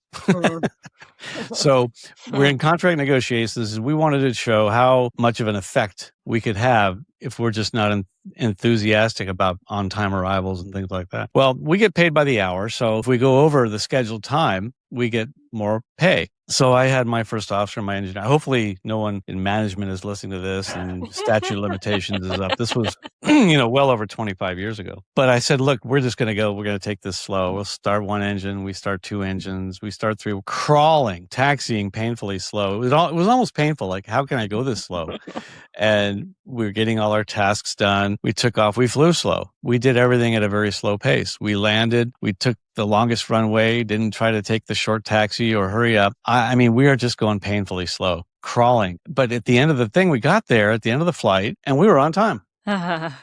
[SPEAKER 4] So we're in contract negotiations, and we wanted to show how much of an effect we could have if we're just not enthusiastic about on-time arrivals and things like that. Well, we get paid by the hour, so if we go over the scheduled time, we get more pay. So I had my first officer, my engineer. Hopefully no one in management is listening to this and statute of limitations is up. This was, well over 25 years ago. But I said, look, we're just going to go. We're going to take this slow. We'll start one engine. We start two engines. We start three. Crawling, taxiing painfully slow. It was almost painful. Like, how can I go this slow? And we were getting all our tasks done. We took off. We flew slow. We did everything at a very slow pace. We landed. We took the longest runway, didn't try to take the short taxi or hurry up. I mean, we are just going painfully slow, crawling. But at the end of the thing, we got there at the end of the flight and we were on time. And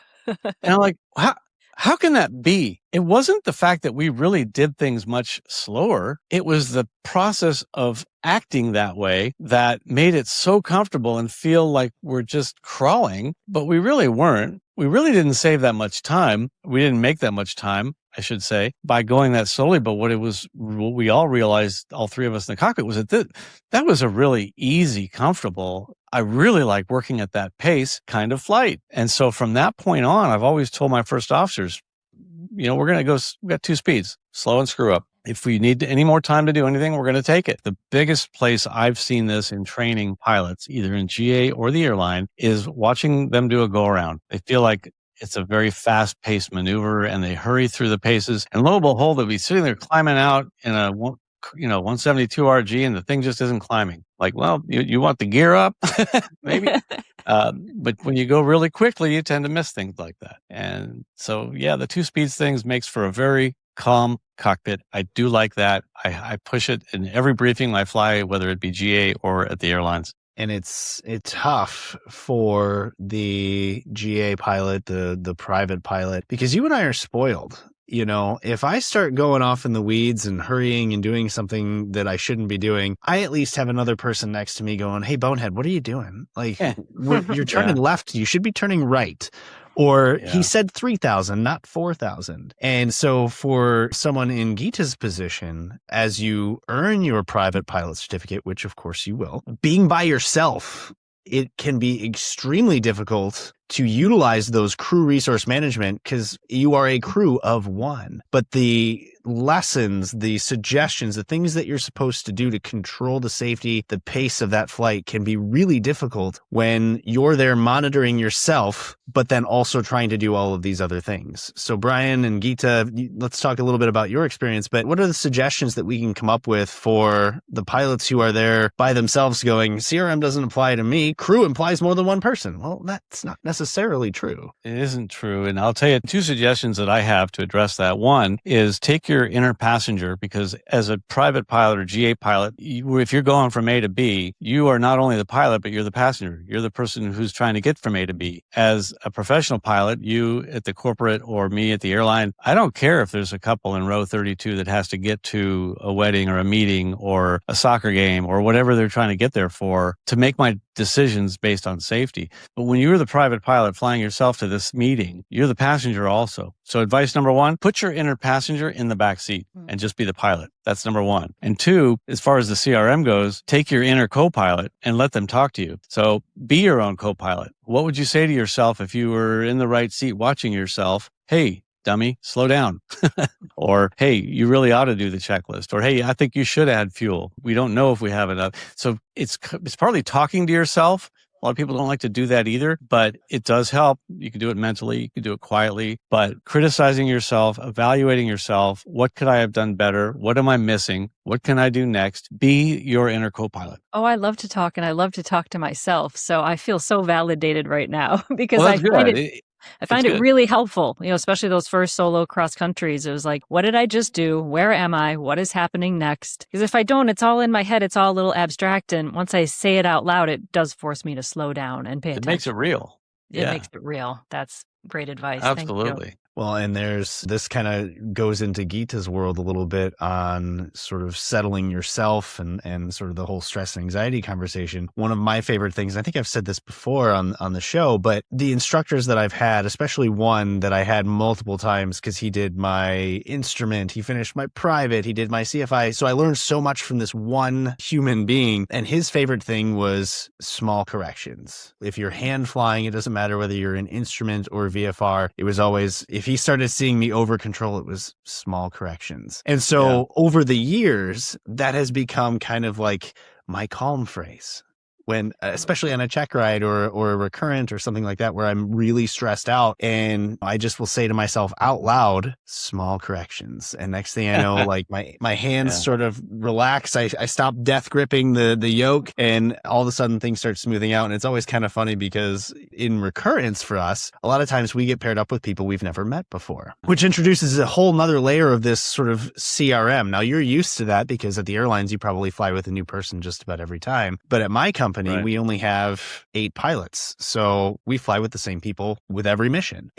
[SPEAKER 4] I'm like, how can that be? It wasn't the fact that we really did things much slower. It was the process of acting that way that made it so comfortable and feel like we're just crawling, but we really weren't. We really didn't save that much time. We didn't make that much time, I should say, by going that slowly. But what we all realized, all three of us in the cockpit, was that was a really easy, comfortable, I really like working at that pace kind of flight. And so from that point on, I've always told my first officers, we're going to go, we've got two speeds, slow and screw up. If we need any more time to do anything, we're going to take it. The biggest place I've seen this in training pilots, either in GA or the airline, is watching them do a go around. They feel like it's a very fast-paced maneuver, and they hurry through the paces. And lo and behold, they'll be sitting there climbing out in a 172 RG, and the thing just isn't climbing. Like, well, you want the gear up, maybe. But when you go really quickly, you tend to miss things like that. And so, yeah, the two speeds things makes for a very calm cockpit. I do like that. I push it in every briefing I fly, whether it be GA or at the airlines.
[SPEAKER 2] And it's tough for the GA pilot, the private pilot, because you and I are spoiled. If I start going off in the weeds and hurrying and doing something that I shouldn't be doing, I at least have another person next to me going, "Hey, bonehead, what are you doing? Like, you're turning left. You should be turning right." Or he said 3,000, not 4,000. And so for someone in Geeta's position, as you earn your private pilot certificate, which of course you will, being by yourself, it can be extremely difficult to utilize those crew resource management because you are a crew of one. But the lessons, the suggestions, the things that you're supposed to do to control the safety, the pace of that flight can be really difficult when you're there monitoring yourself, but then also trying to do all of these other things. So Brian and Geeta, let's talk a little bit about your experience, but what are the suggestions that we can come up with for the pilots who are there by themselves going, CRM doesn't apply to me, crew implies more than one person? Well, that's not necessarily true.
[SPEAKER 4] It isn't true. And I'll tell you two suggestions that I have to address that. One is take your inner passenger, because as a private pilot or GA pilot, if you're going from A to B, you are not only the pilot, but you're the passenger. You're the person who's trying to get from A to B. As a professional pilot, you at the corporate or me at the airline, I don't care if there's a couple in row 32 that has to get to a wedding or a meeting or a soccer game or whatever they're trying to get there for to make my decisions based on safety. But when you're the private pilot flying yourself to this meeting, you're the passenger also. So advice number one, put your inner passenger in the back seat and just be the pilot. That's number one. And two, as far as the CRM goes, take your inner co-pilot and let them talk to you. So be your own co-pilot. What would you say to yourself if you were in the right seat watching yourself? Hey, dummy, slow down. Or, hey, you really ought to do the checklist. Or, hey, I think you should add fuel. We don't know if we have enough. So it's partly talking to yourself. A lot of people don't like to do that either, but it does help. You can do it mentally. You can do it quietly, but criticizing yourself, evaluating yourself. What could I have done better? What am I missing? What can I do next? Be your inner co-pilot.
[SPEAKER 1] Oh, I love to talk, and I love to talk to myself. So I feel so validated right now because
[SPEAKER 4] Well,
[SPEAKER 1] I
[SPEAKER 4] that's
[SPEAKER 1] find
[SPEAKER 4] good.
[SPEAKER 1] I find
[SPEAKER 4] It's
[SPEAKER 1] it
[SPEAKER 4] good.
[SPEAKER 1] really helpful, especially those first solo cross countries. It was like, what did I just do? Where am I? What is happening next? Because if I don't, it's all in my head. It's all a little abstract. And once I say it out loud, it does force me to slow down and pay
[SPEAKER 4] It
[SPEAKER 1] attention.
[SPEAKER 4] makes it real.
[SPEAKER 1] It makes it real. That's great advice. Thank you.
[SPEAKER 4] Absolutely.
[SPEAKER 2] Well, and this kind of goes into Gita's world a little bit on sort of settling yourself and sort of the whole stress and anxiety conversation. One of my favorite things, I think I've said this before on the show, but the instructors that I've had, especially one that I had multiple times because he did my instrument, he finished my private, he did my CFI. So I learned so much from this one human being. And his favorite thing was small corrections. If you're hand flying, it doesn't matter whether you're an instrument or VFR. It was always, if he started seeing me over control, it was small corrections. And so over the years, that has become kind of like my calm phrase. When, especially on a check ride or a recurrent or something like that, where I'm really stressed out, and I just will say to myself out loud, small corrections. And next thing I know, like my hands sort of relax. I stop death gripping the yoke, and all of a sudden things start smoothing out. And it's always kind of funny because in recurrence for us, a lot of times we get paired up with people we've never met before, which introduces a whole nother layer of this sort of CRM. Now you're used to that because at the airlines, you probably fly with a new person just about every time. But at my company, we only have 8 pilots. So we fly with the same people with every mission.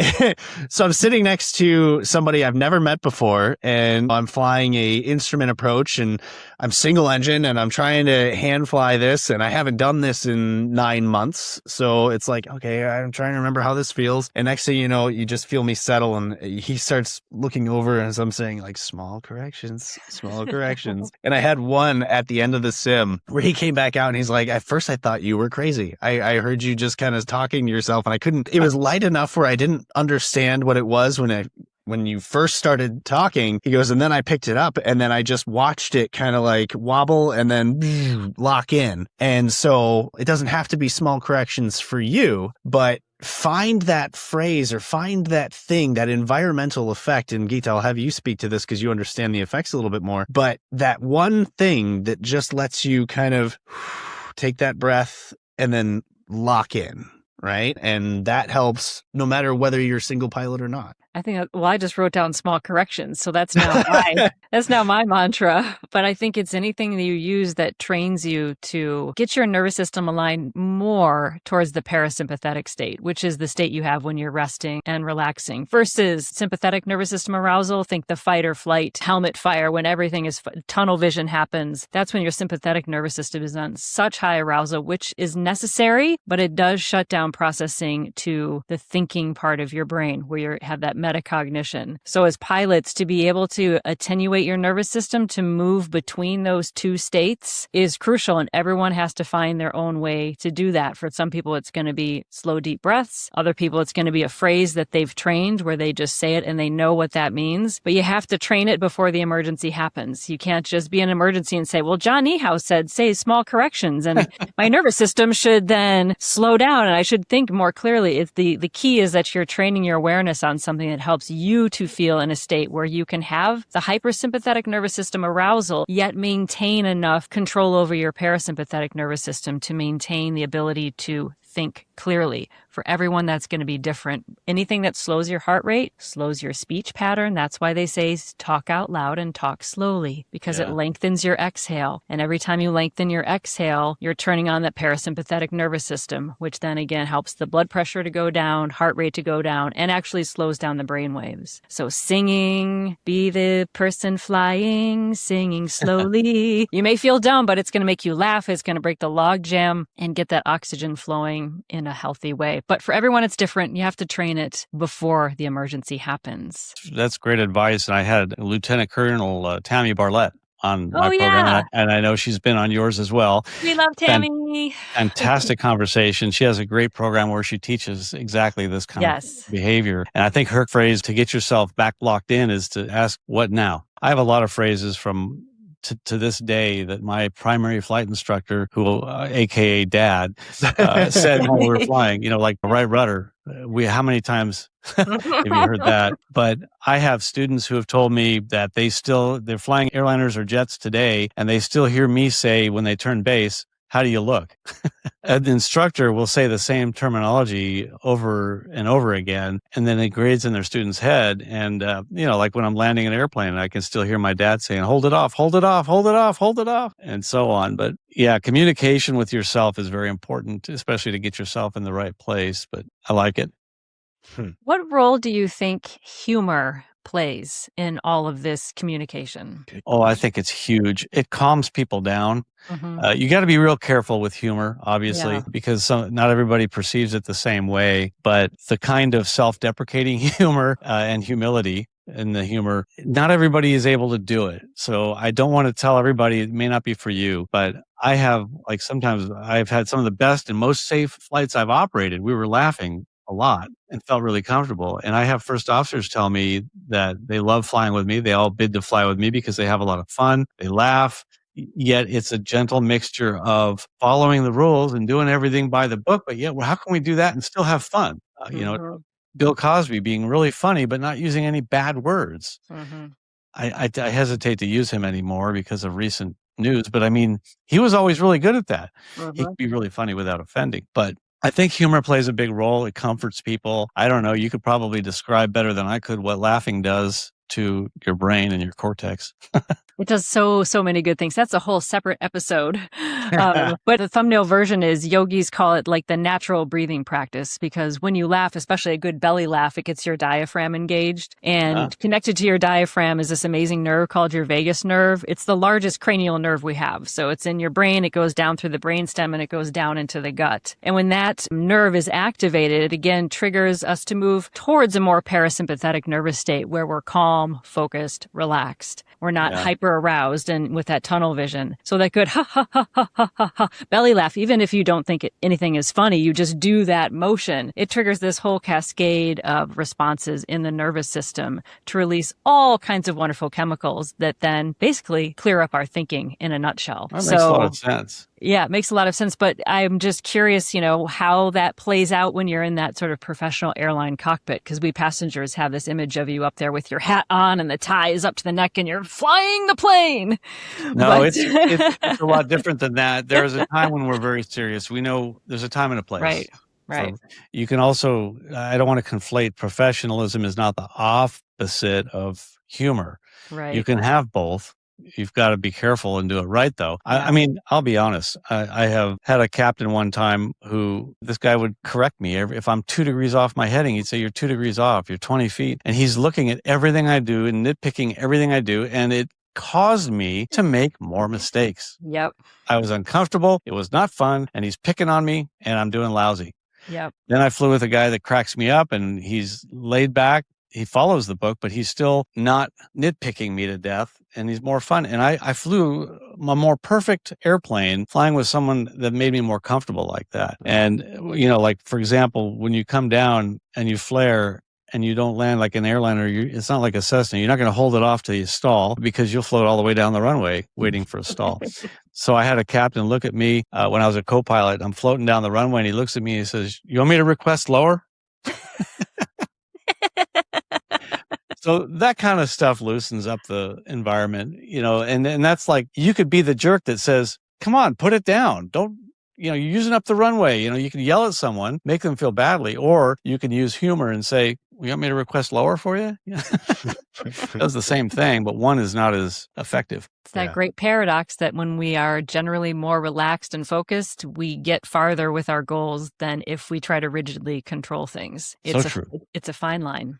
[SPEAKER 2] So I'm sitting next to somebody I've never met before, and I'm flying a instrument approach, and I'm single engine, and I'm trying to hand fly this, and I haven't done this in 9 months. So it's like, okay, I'm trying to remember how this feels. And next thing you know, you just feel me settle, and he starts looking over as I'm saying like small corrections. And I had one at the end of the sim where he came back out and he's like, at first I thought you were crazy. I heard you just kind of talking to yourself, and I couldn't, it was light enough where I didn't understand what it was when you first started talking. He goes, and then I picked it up, and then I just watched it kind of like wobble and then lock in. And so it doesn't have to be small corrections for you, but find that phrase or find that thing, that environmental effect. And Gita, I'll have you speak to this because you understand the effects a little bit more, but that one thing that just lets you kind of take that breath and then lock in, right? And that helps no matter whether you're a single pilot or not.
[SPEAKER 1] I think, well, I just wrote down small corrections. So that's now my mantra. But I think it's anything that you use that trains you to get your nervous system aligned more towards the parasympathetic state, which is the state you have when you're resting and relaxing, versus sympathetic nervous system arousal. Think the fight or flight, helmet fire, when everything is tunnel vision happens. That's when your sympathetic nervous system is on such high arousal, which is necessary, but it does shut down processing to the thinking part of your brain where you have that metacognition. So as pilots, to be able to attenuate your nervous system to move between those two states is crucial, and everyone has to find their own way to do that. For some people, it's going to be slow, deep breaths. Other people, it's going to be a phrase that they've trained where they just say it and they know what that means. But you have to train it before the emergency happens. You can't just be an emergency and say, well, John Niehaus said, say small corrections, and my nervous system should then slow down and I should think more clearly. It's the key is that you're training your awareness on something that helps you to feel in a state where you can have the hypersympathetic nervous system arousal, yet maintain enough control over your parasympathetic nervous system to maintain the ability to think clearly. For everyone, that's going to be different. Anything that slows your heart rate, slows your speech pattern. That's why they say talk out loud and talk slowly, because it lengthens your exhale. And every time you lengthen your exhale, you're turning on that parasympathetic nervous system, which then again helps the blood pressure to go down, heart rate to go down, and actually slows down the brain waves. So singing, be the person flying, singing slowly. You may feel dumb, but it's going to make you laugh. It's going to break the log jam and get that oxygen flowing in a healthy way. But for everyone, it's different. You have to train it before the emergency happens.
[SPEAKER 4] That's great advice. And I had Lieutenant Colonel Tammy Bartlett on my program, and I know she's been on yours as well.
[SPEAKER 1] We love Tammy.
[SPEAKER 4] Fantastic conversation. She has a great program where she teaches exactly this kind of behavior. And I think her phrase to get yourself back locked in is to ask, what now? I have a lot of phrases from to this day that my primary flight instructor, who, AKA Dad, said when we were flying, like right rudder. How many times have you heard that? But I have students who have told me that they're flying airliners or jets today, and they still hear me say when they turn base, how do you look? An instructor will say the same terminology over and over again, and then it grades in their student's head. And, like when I'm landing an airplane, I can still hear my dad saying, hold it off, hold it off, hold it off, hold it off, and so on. But yeah, communication with yourself is very important, especially to get yourself in the right place. But I like it.
[SPEAKER 1] What role do you think humor plays in all of this communication?
[SPEAKER 4] Oh, I think it's huge. It calms people down.
[SPEAKER 1] Hmm.
[SPEAKER 4] You got to be real careful with humor, obviously,
[SPEAKER 1] Yeah.
[SPEAKER 4] because not everybody perceives it the same way. But the kind of self-deprecating humor and humility in the humor, not everybody is able to do it. So I don't want to tell everybody it may not be for you, but I have, like, sometimes I've had some of the best and most safe flights I've operated. We were laughing a lot and felt really comfortable. And I have first officers tell me that they love flying with me. They all bid to fly with me because they have a lot of fun. They laugh. Yet it's a gentle mixture of following the rules and doing everything by the book. But yet, well, how can we do that and still have fun?
[SPEAKER 1] Mhm.
[SPEAKER 4] Bill Cosby being really funny, but not using any bad words.
[SPEAKER 1] Mhm.
[SPEAKER 4] I hesitate to use him anymore because of recent news. But I mean, he was always really good at that. He could be really funny without offending. But I think humor plays a big role. It comforts people. I don't know. You could probably describe better than I could what laughing does to your brain and your cortex.
[SPEAKER 1] It does so many good things. That's a whole separate episode. But the thumbnail version is yogis call it like the natural breathing practice, because when you laugh, especially a good belly laugh, it gets your diaphragm engaged. And connected to your diaphragm is this amazing nerve called your vagus nerve. It's the largest cranial nerve we have. So it's in your brain. It goes down through the brainstem and it goes down into the gut. And when that nerve is activated, it again triggers us to move towards a more parasympathetic nervous state where we're calm, focused, relaxed. We're not hyper aroused and with that tunnel vision. So that good ha ha ha ha ha ha ha belly laugh, even if you don't think anything is funny, you just do that motion. It triggers this whole cascade of responses in the nervous system to release all kinds of wonderful chemicals that then basically clear up our thinking in a nutshell.
[SPEAKER 4] That makes a lot of sense.
[SPEAKER 1] Yeah, it makes a lot of sense. But I'm just curious, how that plays out when you're in that sort of professional airline cockpit, because we passengers have this image of you up there with your hat on and the tie is up to the neck and you're flying the plane.
[SPEAKER 4] No, it's a lot different than that. There's a time when we're very serious. We know there's a time and a place.
[SPEAKER 1] Right.
[SPEAKER 4] So you can also, I don't want to conflate. Professionalism is not the opposite of humor.
[SPEAKER 1] Right.
[SPEAKER 4] You can have both. You've got to be careful and do it right, though. I mean, I'll be honest. I have had a captain one time who, this guy would correct me. If I'm 2 degrees off my heading, he'd say, "You're 2 degrees off. You're 20 feet." And he's looking at everything I do and nitpicking everything I do. And it caused me to make more mistakes.
[SPEAKER 1] Yep.
[SPEAKER 4] I was uncomfortable. It was not fun. And he's picking on me and I'm doing lousy.
[SPEAKER 1] Yep.
[SPEAKER 4] Then I flew with a guy that cracks me up and he's laid back. He follows the book, but he's still not nitpicking me to death, and he's more fun. And I flew a more perfect airplane flying with someone that made me more comfortable like that. And, like, for example, when you come down and you flare and you don't land like an airliner, it's not like a Cessna. You're not going to hold it off till you stall because you'll float all the way down the runway waiting for a stall. So I had a captain look at me when I was a co-pilot. I'm floating down the runway and he looks at me and he says, "You want me to request lower?" So that kind of stuff loosens up the environment, and that's like, you could be the jerk that says, "Come on, put it down. Don't, you're using up the runway." You can yell at someone, make them feel badly, or you can use humor and say, "You want me to request lower for you?" It does the same thing, but one is not as effective.
[SPEAKER 1] It's that great paradox that when we are generally more relaxed and focused, we get farther with our goals than if we try to rigidly control things.
[SPEAKER 4] True.
[SPEAKER 1] It's a fine line.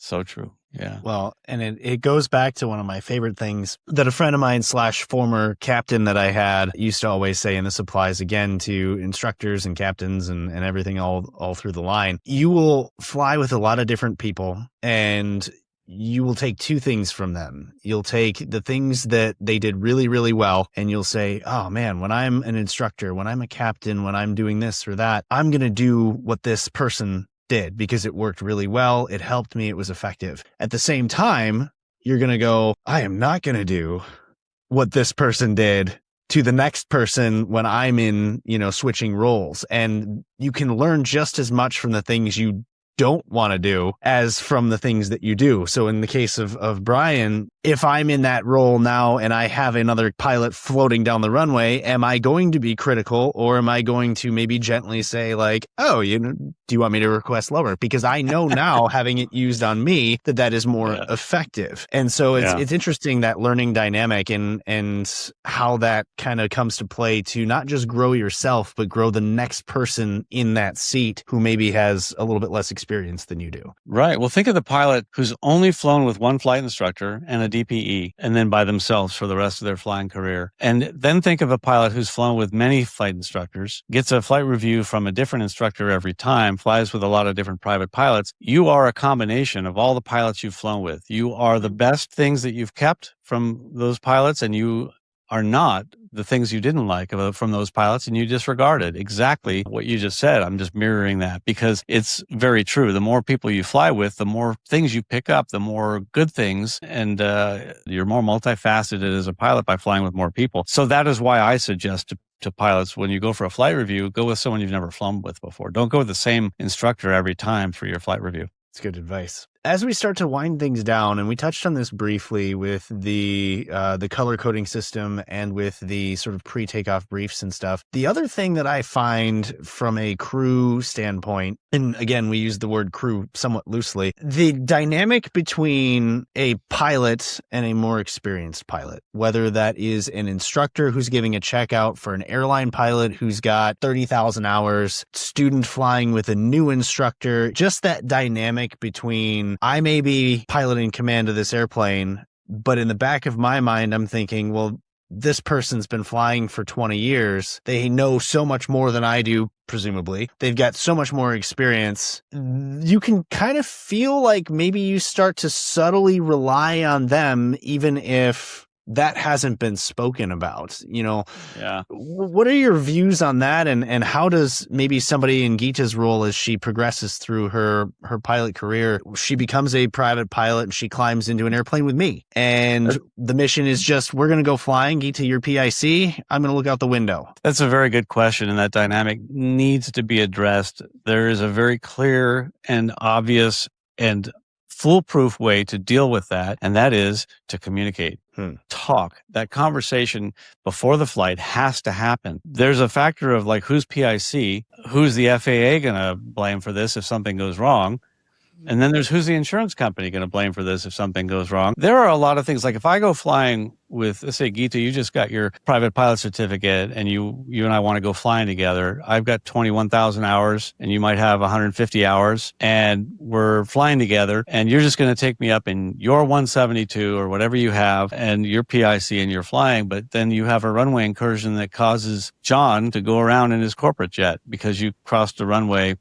[SPEAKER 4] So true. Yeah.
[SPEAKER 2] Well, and it goes back to one of my favorite things that a friend of mine / former captain that I had used to always say, and this applies again to instructors and captains and everything all through the line. You will fly with a lot of different people and you will take two things from them. You'll take the things that they did really, really well, and you'll say, "Oh man, when I'm an instructor, when I'm a captain, when I'm doing this or that, I'm going to do what this person did because it worked really well. It helped me. It was effective." At the same time, you're going to go, "I am not going to do what this person did to the next person when I'm in, switching roles." And you can learn just as much from the things you don't want to do as from the things that you do. So in the case of Brian, if I'm in that role now and I have another pilot floating down the runway, am I going to be critical, or am I going to maybe gently say like, "Oh, do you want me to request lower?" Because I know now, having it used on me, that is more effective. And so it's interesting, that learning dynamic and how that kind of comes to play to not just grow yourself, but grow the next person in that seat who maybe has a little bit less experience experience than you do.
[SPEAKER 4] Right. Well, think of the pilot who's only flown with one flight instructor and a DPE and then by themselves for the rest of their flying career. And then think of a pilot who's flown with many flight instructors, gets a flight review from a different instructor every time, flies with a lot of different private pilots. You are a combination of all the pilots you've flown with. You are the best things that you've kept from those pilots, and you are not the things you didn't like from those pilots, and you disregarded exactly what you just said. I'm just mirroring that because it's very true. The more people you fly with, the more things you pick up, the more good things, and you're more multifaceted as a pilot by flying with more people. So that is why I suggest to pilots, when you go for a flight review, go with someone you've never flown with before. Don't go with the same instructor every time for your flight review.
[SPEAKER 2] It's good advice. As we start to wind things down, and we touched on this briefly with the color coding system and with the sort of pre-takeoff briefs and stuff, the other thing that I find from a crew standpoint, and again, we use the word crew somewhat loosely, the dynamic between a pilot and a more experienced pilot, whether that is an instructor who's giving a checkout for an airline pilot who's got 30,000 hours, student flying with a new instructor, just that dynamic between I may be piloting command of this airplane, but in the back of my mind, I'm thinking, well, this person's been flying for 20 years. They know so much more than I do, presumably. They've got so much more experience. You can kind of feel like maybe you start to subtly rely on them, even if that hasn't been spoken about,
[SPEAKER 4] Yeah.
[SPEAKER 2] What are your views on that? And how does maybe somebody in Geeta's role as she progresses through her pilot career, she becomes a private pilot and she climbs into an airplane with me. And the mission is just, we're going to go flying. Geeta, your PIC. I'm going to look out the window.
[SPEAKER 4] That's a very good question. And that dynamic needs to be addressed. There is a very clear and obvious and foolproof way to deal with that. And that is to communicate. Talk. That conversation before the flight has to happen. There's a factor of like, who's PIC? Who's the FAA going to blame for this if something goes wrong? And then there's who's the insurance company going to blame for this if something goes wrong? There are a lot of things. Like if I go flying with, let's say, Geeta, you just got your private pilot certificate and you and I want to go flying together. I've got 21,000 hours and you might have 150 hours and we're flying together and you're just going to take me up in your 172 or whatever you have and your PIC and you're flying. But then you have a runway incursion that causes John to go around in his corporate jet because you crossed the runway.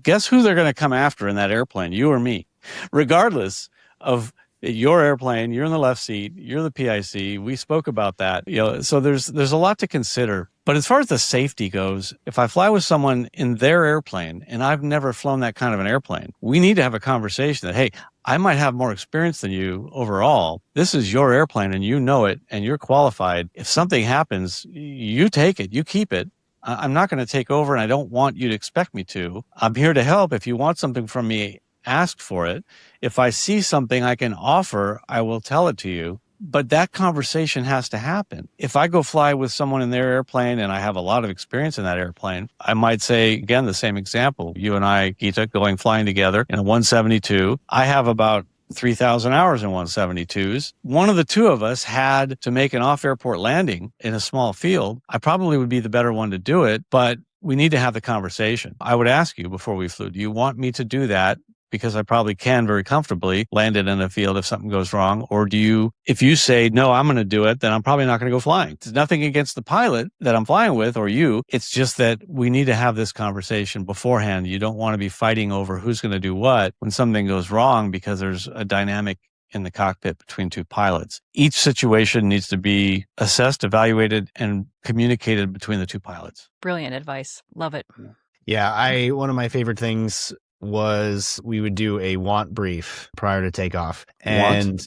[SPEAKER 4] Guess who they're going to come after in that airplane? You or me, regardless of your airplane, you're in the left seat, you're the PIC. We spoke about that. So there's a lot to consider. But as far as the safety goes, if I fly with someone in their airplane and I've never flown that kind of an airplane, we need to have a conversation that, hey, I might have more experience than you overall. This is your airplane and you know it and you're qualified. If something happens, you take it, you keep it. I'm not going to take over and I don't want you to expect me to. I'm here to help. If you want something from me, ask for it. If I see something I can offer, I will tell it to you. But that conversation has to happen. If I go fly with someone in their airplane and I have a lot of experience in that airplane, I might say, again, the same example. You and I, Geeta, going flying together in a 172. I have about 3,000 hours in 172s. One of the two of us had to make an off-airport landing in a small field. I probably would be the better one to do it, but we need to have the conversation. I would ask you before we flew, do you want me to do that? Because I probably can very comfortably land it in a field if something goes wrong. Or if you say, no, I'm going to do it, then I'm probably not going to go flying. It's nothing against the pilot that I'm flying with or you. It's just that we need to have this conversation beforehand. You don't want to be fighting over who's going to do what when something goes wrong because there's a dynamic in the cockpit between two pilots. Each situation needs to be assessed, evaluated, and communicated between the two pilots.
[SPEAKER 1] Brilliant advice. Love it.
[SPEAKER 2] Yeah, one of my favorite things was we would do a want brief prior to takeoff. And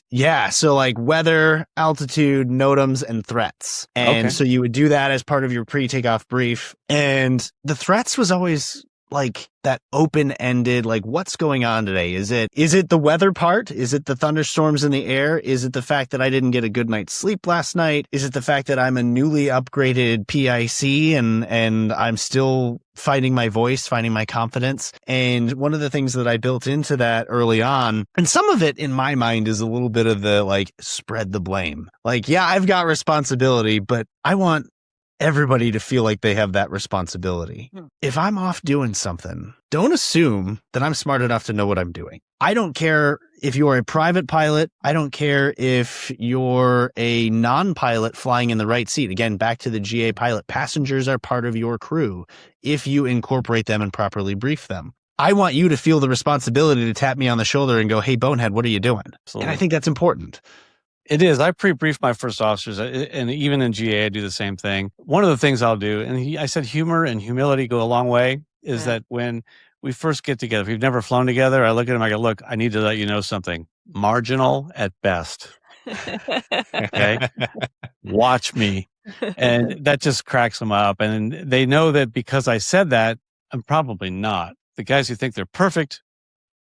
[SPEAKER 2] so like weather, altitude, NOTAMs, and threats. And so you would do that as part of your pre-takeoff brief. And the threats was always like that open-ended, like what's going on today? Is it the weather part? Is it the thunderstorms in the air? Is it the fact that I didn't get a good night's sleep last night? Is it the fact that I'm a newly upgraded PIC and I'm still finding my voice, finding my confidence? And one of the things that I built into that early on, and some of it in my mind is a little bit of the like spread the blame. Like, yeah, I've got responsibility, but I want everybody to feel like they have that responsibility. If I'm off doing something, don't assume that I'm smart enough to know what I'm doing. I don't care if you're a private pilot. I don't care if you're a non-pilot flying in the right seat. Again, back to the GA pilot. Passengers are part of your crew if you incorporate them and properly brief them. I want you to feel the responsibility to tap me on the shoulder and go, hey, bonehead, what are you doing?
[SPEAKER 4] Absolutely.
[SPEAKER 2] And I think that's important.
[SPEAKER 4] It is. I pre-brief my first officers, and even in GA, I do the same thing. One of the things I'll do, and I said humor and humility go a long way, is that when we first get together, if we've never flown together, I look at him, I go, look, I need to let you know something. Marginal at best. Okay? Watch me. And that just cracks them up. And they know that because I said that, I'm probably not. The guys who think they're perfect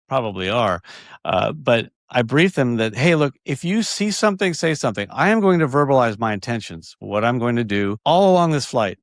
[SPEAKER 4] probably are. But I brief them that, hey, look, if you see something, say something. I am going to verbalize my intentions, what I'm going to do all along this flight.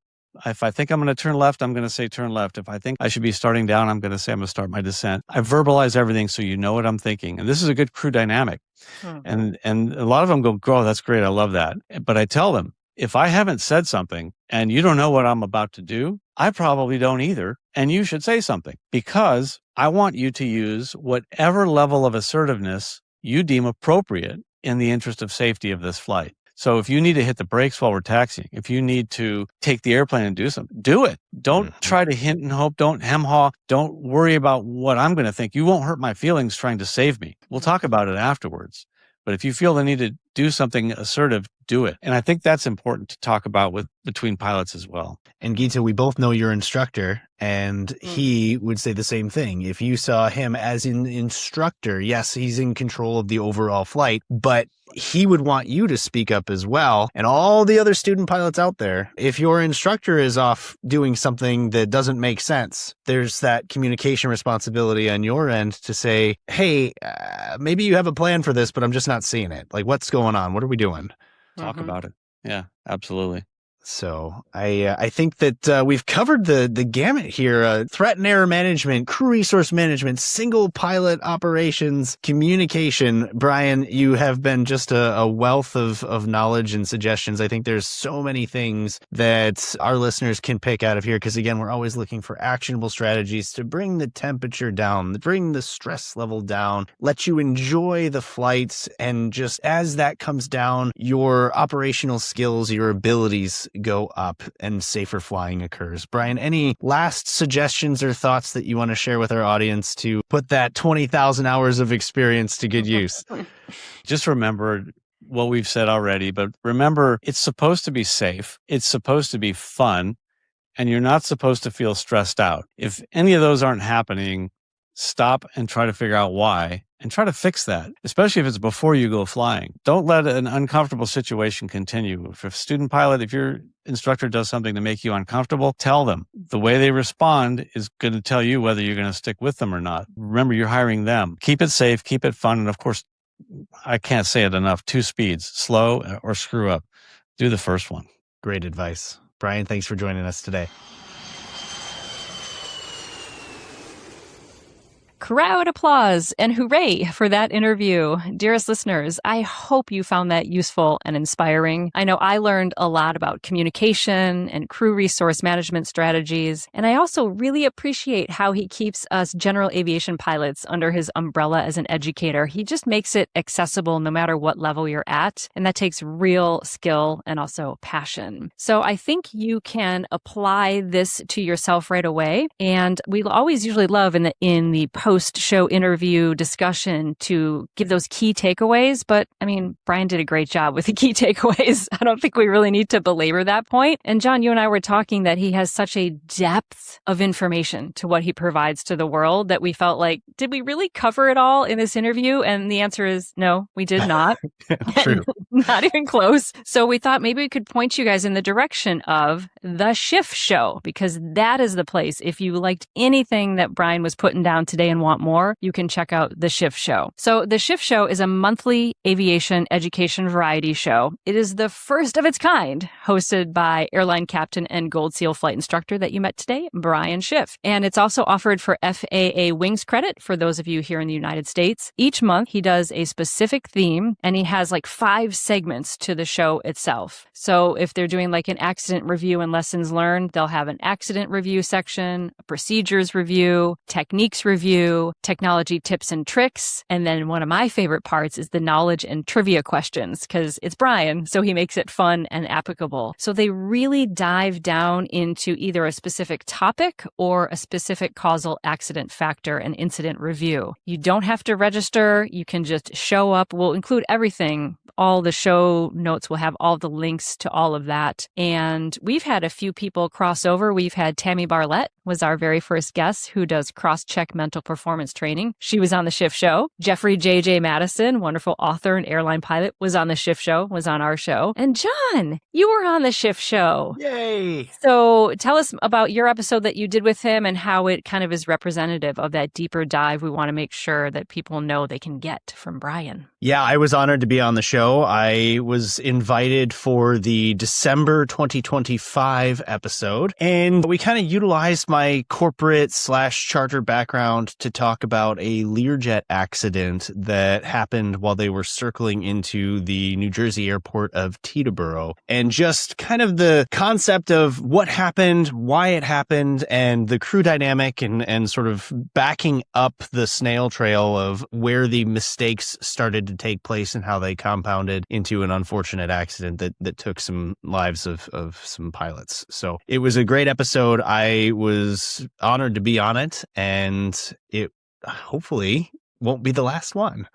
[SPEAKER 4] If I think I'm going to turn left, I'm going to say turn left. If I think I should be starting down, I'm going to say I'm going to start my descent. I verbalize everything so you know what I'm thinking. And this is a good crew dynamic. And a lot of them go, oh, that's great. I love that. But I tell them, if I haven't said something and you don't know what I'm about to do, I probably don't either. And you should say something because I want you to use whatever level of assertiveness you deem appropriate in the interest of safety of this flight. So if you need to hit the brakes while we're taxiing, if you need to take the airplane and do something, do it. Don't try to hint and hope. Don't hem-haw. Don't worry about what I'm going to think. You won't hurt my feelings trying to save me. We'll talk about it afterwards. But if you feel the need to do something assertive, do it. And I think that's important to talk about between pilots as well.
[SPEAKER 2] And Geeta, we both know your instructor, and he would say the same thing. If you saw him as an instructor, yes, he's in control of the overall flight, but he would want you to speak up as well. And all the other student pilots out there, if your instructor is off doing something that doesn't make sense, there's that communication responsibility on your end to say, hey, maybe you have a plan for this, but I'm just not seeing it. Like, what's going on? What are we doing?
[SPEAKER 4] Talk about it. Yeah, absolutely.
[SPEAKER 2] So I think that we've covered the gamut here. Threat and error management, crew resource management, single pilot operations, communication. Brian, you have been just a wealth of knowledge and suggestions. I think there's so many things that our listeners can pick out of here because, again, we're always looking for actionable strategies to bring the temperature down, bring the stress level down, let you enjoy the flights. And just as that comes down, your operational skills, your abilities go up and safer flying occurs. Brian, any last suggestions or thoughts that you want to share with our audience to put that 20,000 hours of experience to good use?
[SPEAKER 4] Just remember what we've said already, but remember, it's supposed to be safe. It's supposed to be fun, and you're not supposed to feel stressed out. If any of those aren't happening, stop and try to figure out why and try to fix that, especially if it's before you go flying. Don't let an uncomfortable situation continue. If a student pilot, if your instructor does something to make you uncomfortable, tell them. The way they respond is going to tell you whether you're going to stick with them or not. Remember, you're hiring them. Keep it safe, keep it fun. And of course, I can't say it enough, 2 speeds, slow or screw up. Do the first one.
[SPEAKER 2] Great advice. Brian, thanks for joining us today.
[SPEAKER 1] Crowd applause and hooray for that interview. Dearest listeners, I hope you found that useful and inspiring. I know I learned a lot about communication and crew resource management strategies, and I also really appreciate how he keeps us general aviation pilots under his umbrella as an educator. He just makes it accessible no matter what level you're at, and that takes real skill and also passion. So I think you can apply this to yourself right away, and we always usually love in the post-show interview discussion to give those key takeaways. But I mean, Brian did a great job with the key takeaways. I don't think we really need to belabor that point. And John, you and I were talking that he has such a depth of information to what he provides to the world that we felt like, did we really cover it all in this interview? And the answer is no, we did not.
[SPEAKER 2] True.
[SPEAKER 1] Not even close. So we thought maybe we could point you guys in the direction of the Schiff Show, because that is the place. If you liked anything that Brian was putting down today and want more, you can check out the Schiff Show. So the Schiff Show is a monthly aviation education variety show. It is the first of its kind, hosted by airline captain and Gold Seal flight instructor that you met today, Brian Schiff. And it's also offered for FAA Wings credit for those of you here in the United States. Each month, he does a specific theme, and he has like 5 segments to the show itself. So if they're doing like an accident review and lessons learned, they'll have an accident review section, a procedures review, techniques review, technology tips and tricks. And then one of my favorite parts is the knowledge and trivia questions, because it's Brian, so he makes it fun and applicable. So they really dive down into either a specific topic or a specific causal accident factor and incident review. You don't have to register. You can just show up. We'll include everything. All the show notes will have all the links to all of that. And we've had a few people cross over. We've had Tammy Barlett was our very first guest who does cross-check mental performance training. She was on the Schiff Show. Jeffrey J.J. Madison, wonderful author and airline pilot, was on the Schiff Show, was on our show. And John, you were on the Schiff Show.
[SPEAKER 2] Yay!
[SPEAKER 1] So tell us about your episode that you did with him and how it kind of is representative of that deeper dive we want to make sure that people know they can get from Brian.
[SPEAKER 2] Yeah, I was honored to be on the show. I was invited for the December 2025 episode, and we kind of utilized my corporate/charter background to talk about a Learjet accident that happened while they were circling into the New Jersey airport of Teterboro, and just kind of the concept of what happened, why it happened, and the crew dynamic, and sort of backing up the snail trail of where the mistakes started to take place and how they compounded into an unfortunate accident that took some lives of some pilots. So it was a great episode. I was honored to be on it, and it hopefully won't be the last one.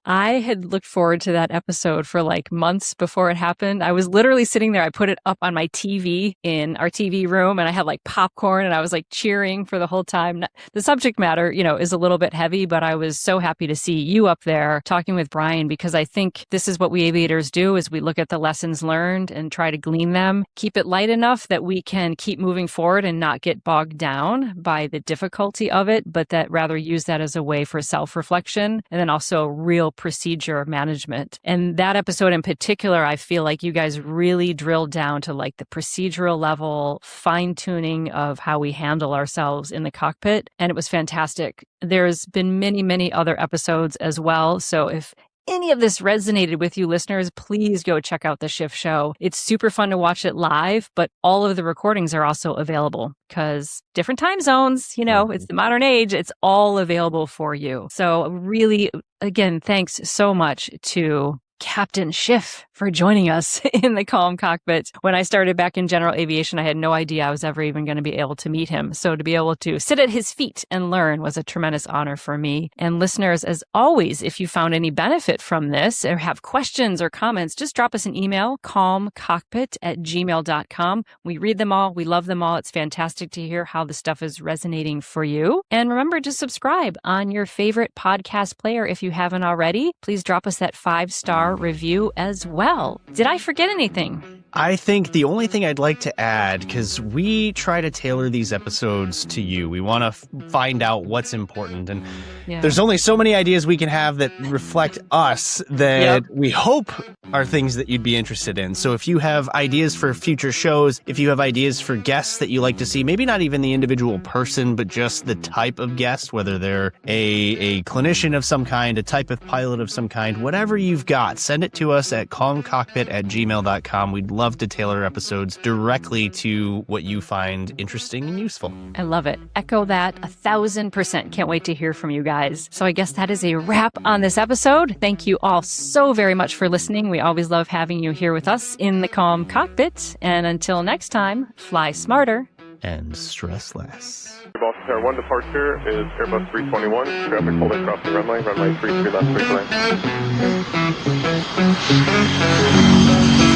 [SPEAKER 1] I had looked forward to that episode for like months before it happened. I was literally sitting there. I put it up on my TV in our TV room, and I had like popcorn, and I was like cheering for the whole time. The subject matter, is a little bit heavy, but I was so happy to see you up there talking with Brian, because I think this is what we aviators do, is we look at the lessons learned and try to glean them, keep it light enough that we can keep moving forward and not get bogged down by the difficulty of it, but that rather use that as a way for self-reflection and then also real procedure management. And that episode in particular, I feel like you guys really drilled down to like the procedural level, fine-tuning of how we handle ourselves in the cockpit. And it was fantastic. There's been many, many other episodes as well. So if any of this resonated with you listeners, please go check out the Schiff Show. It's super fun to watch it live, but all of the recordings are also available because different time zones, it's the modern age. It's all available for you. So really, again, thanks so much to Captain Schiff for joining us in the Calm Cockpit. When I started back in general aviation, I had no idea I was ever even going to be able to meet him. So to be able to sit at his feet and learn was a tremendous honor for me. And listeners, as always, if you found any benefit from this or have questions or comments, just drop us an email, calmcockpit@gmail.com. We read them all. We love them all. It's fantastic to hear how the stuff is resonating for you. And remember to subscribe on your favorite podcast player if you haven't already. Please drop us that 5-star review as well. Did I forget anything?
[SPEAKER 2] I think the only thing I'd like to add, because we try to tailor these episodes to you. We want to find out what's important. And there's only so many ideas we can have that reflect us that we hope are things that you'd be interested in. So if you have ideas for future shows, if you have ideas for guests that you like to see, maybe not even the individual person, but just the type of guest, whether they're a clinician of some kind, a type of pilot of some kind, whatever you've got, send it to us at calmcockpit@gmail.com. We'd love to tailor episodes directly to what you find interesting and useful.
[SPEAKER 1] I love it. Echo that 1,000%. Can't wait to hear from you guys. So I guess that is a wrap on this episode. Thank you all so very much for listening. We always love having you here with us in the Calm Cockpit. And until next time, fly smarter
[SPEAKER 2] and stress less.
[SPEAKER 3] Boston Tower 1 departure is Airbus 321. Traffic holding crossing runway 33 left 3 lane.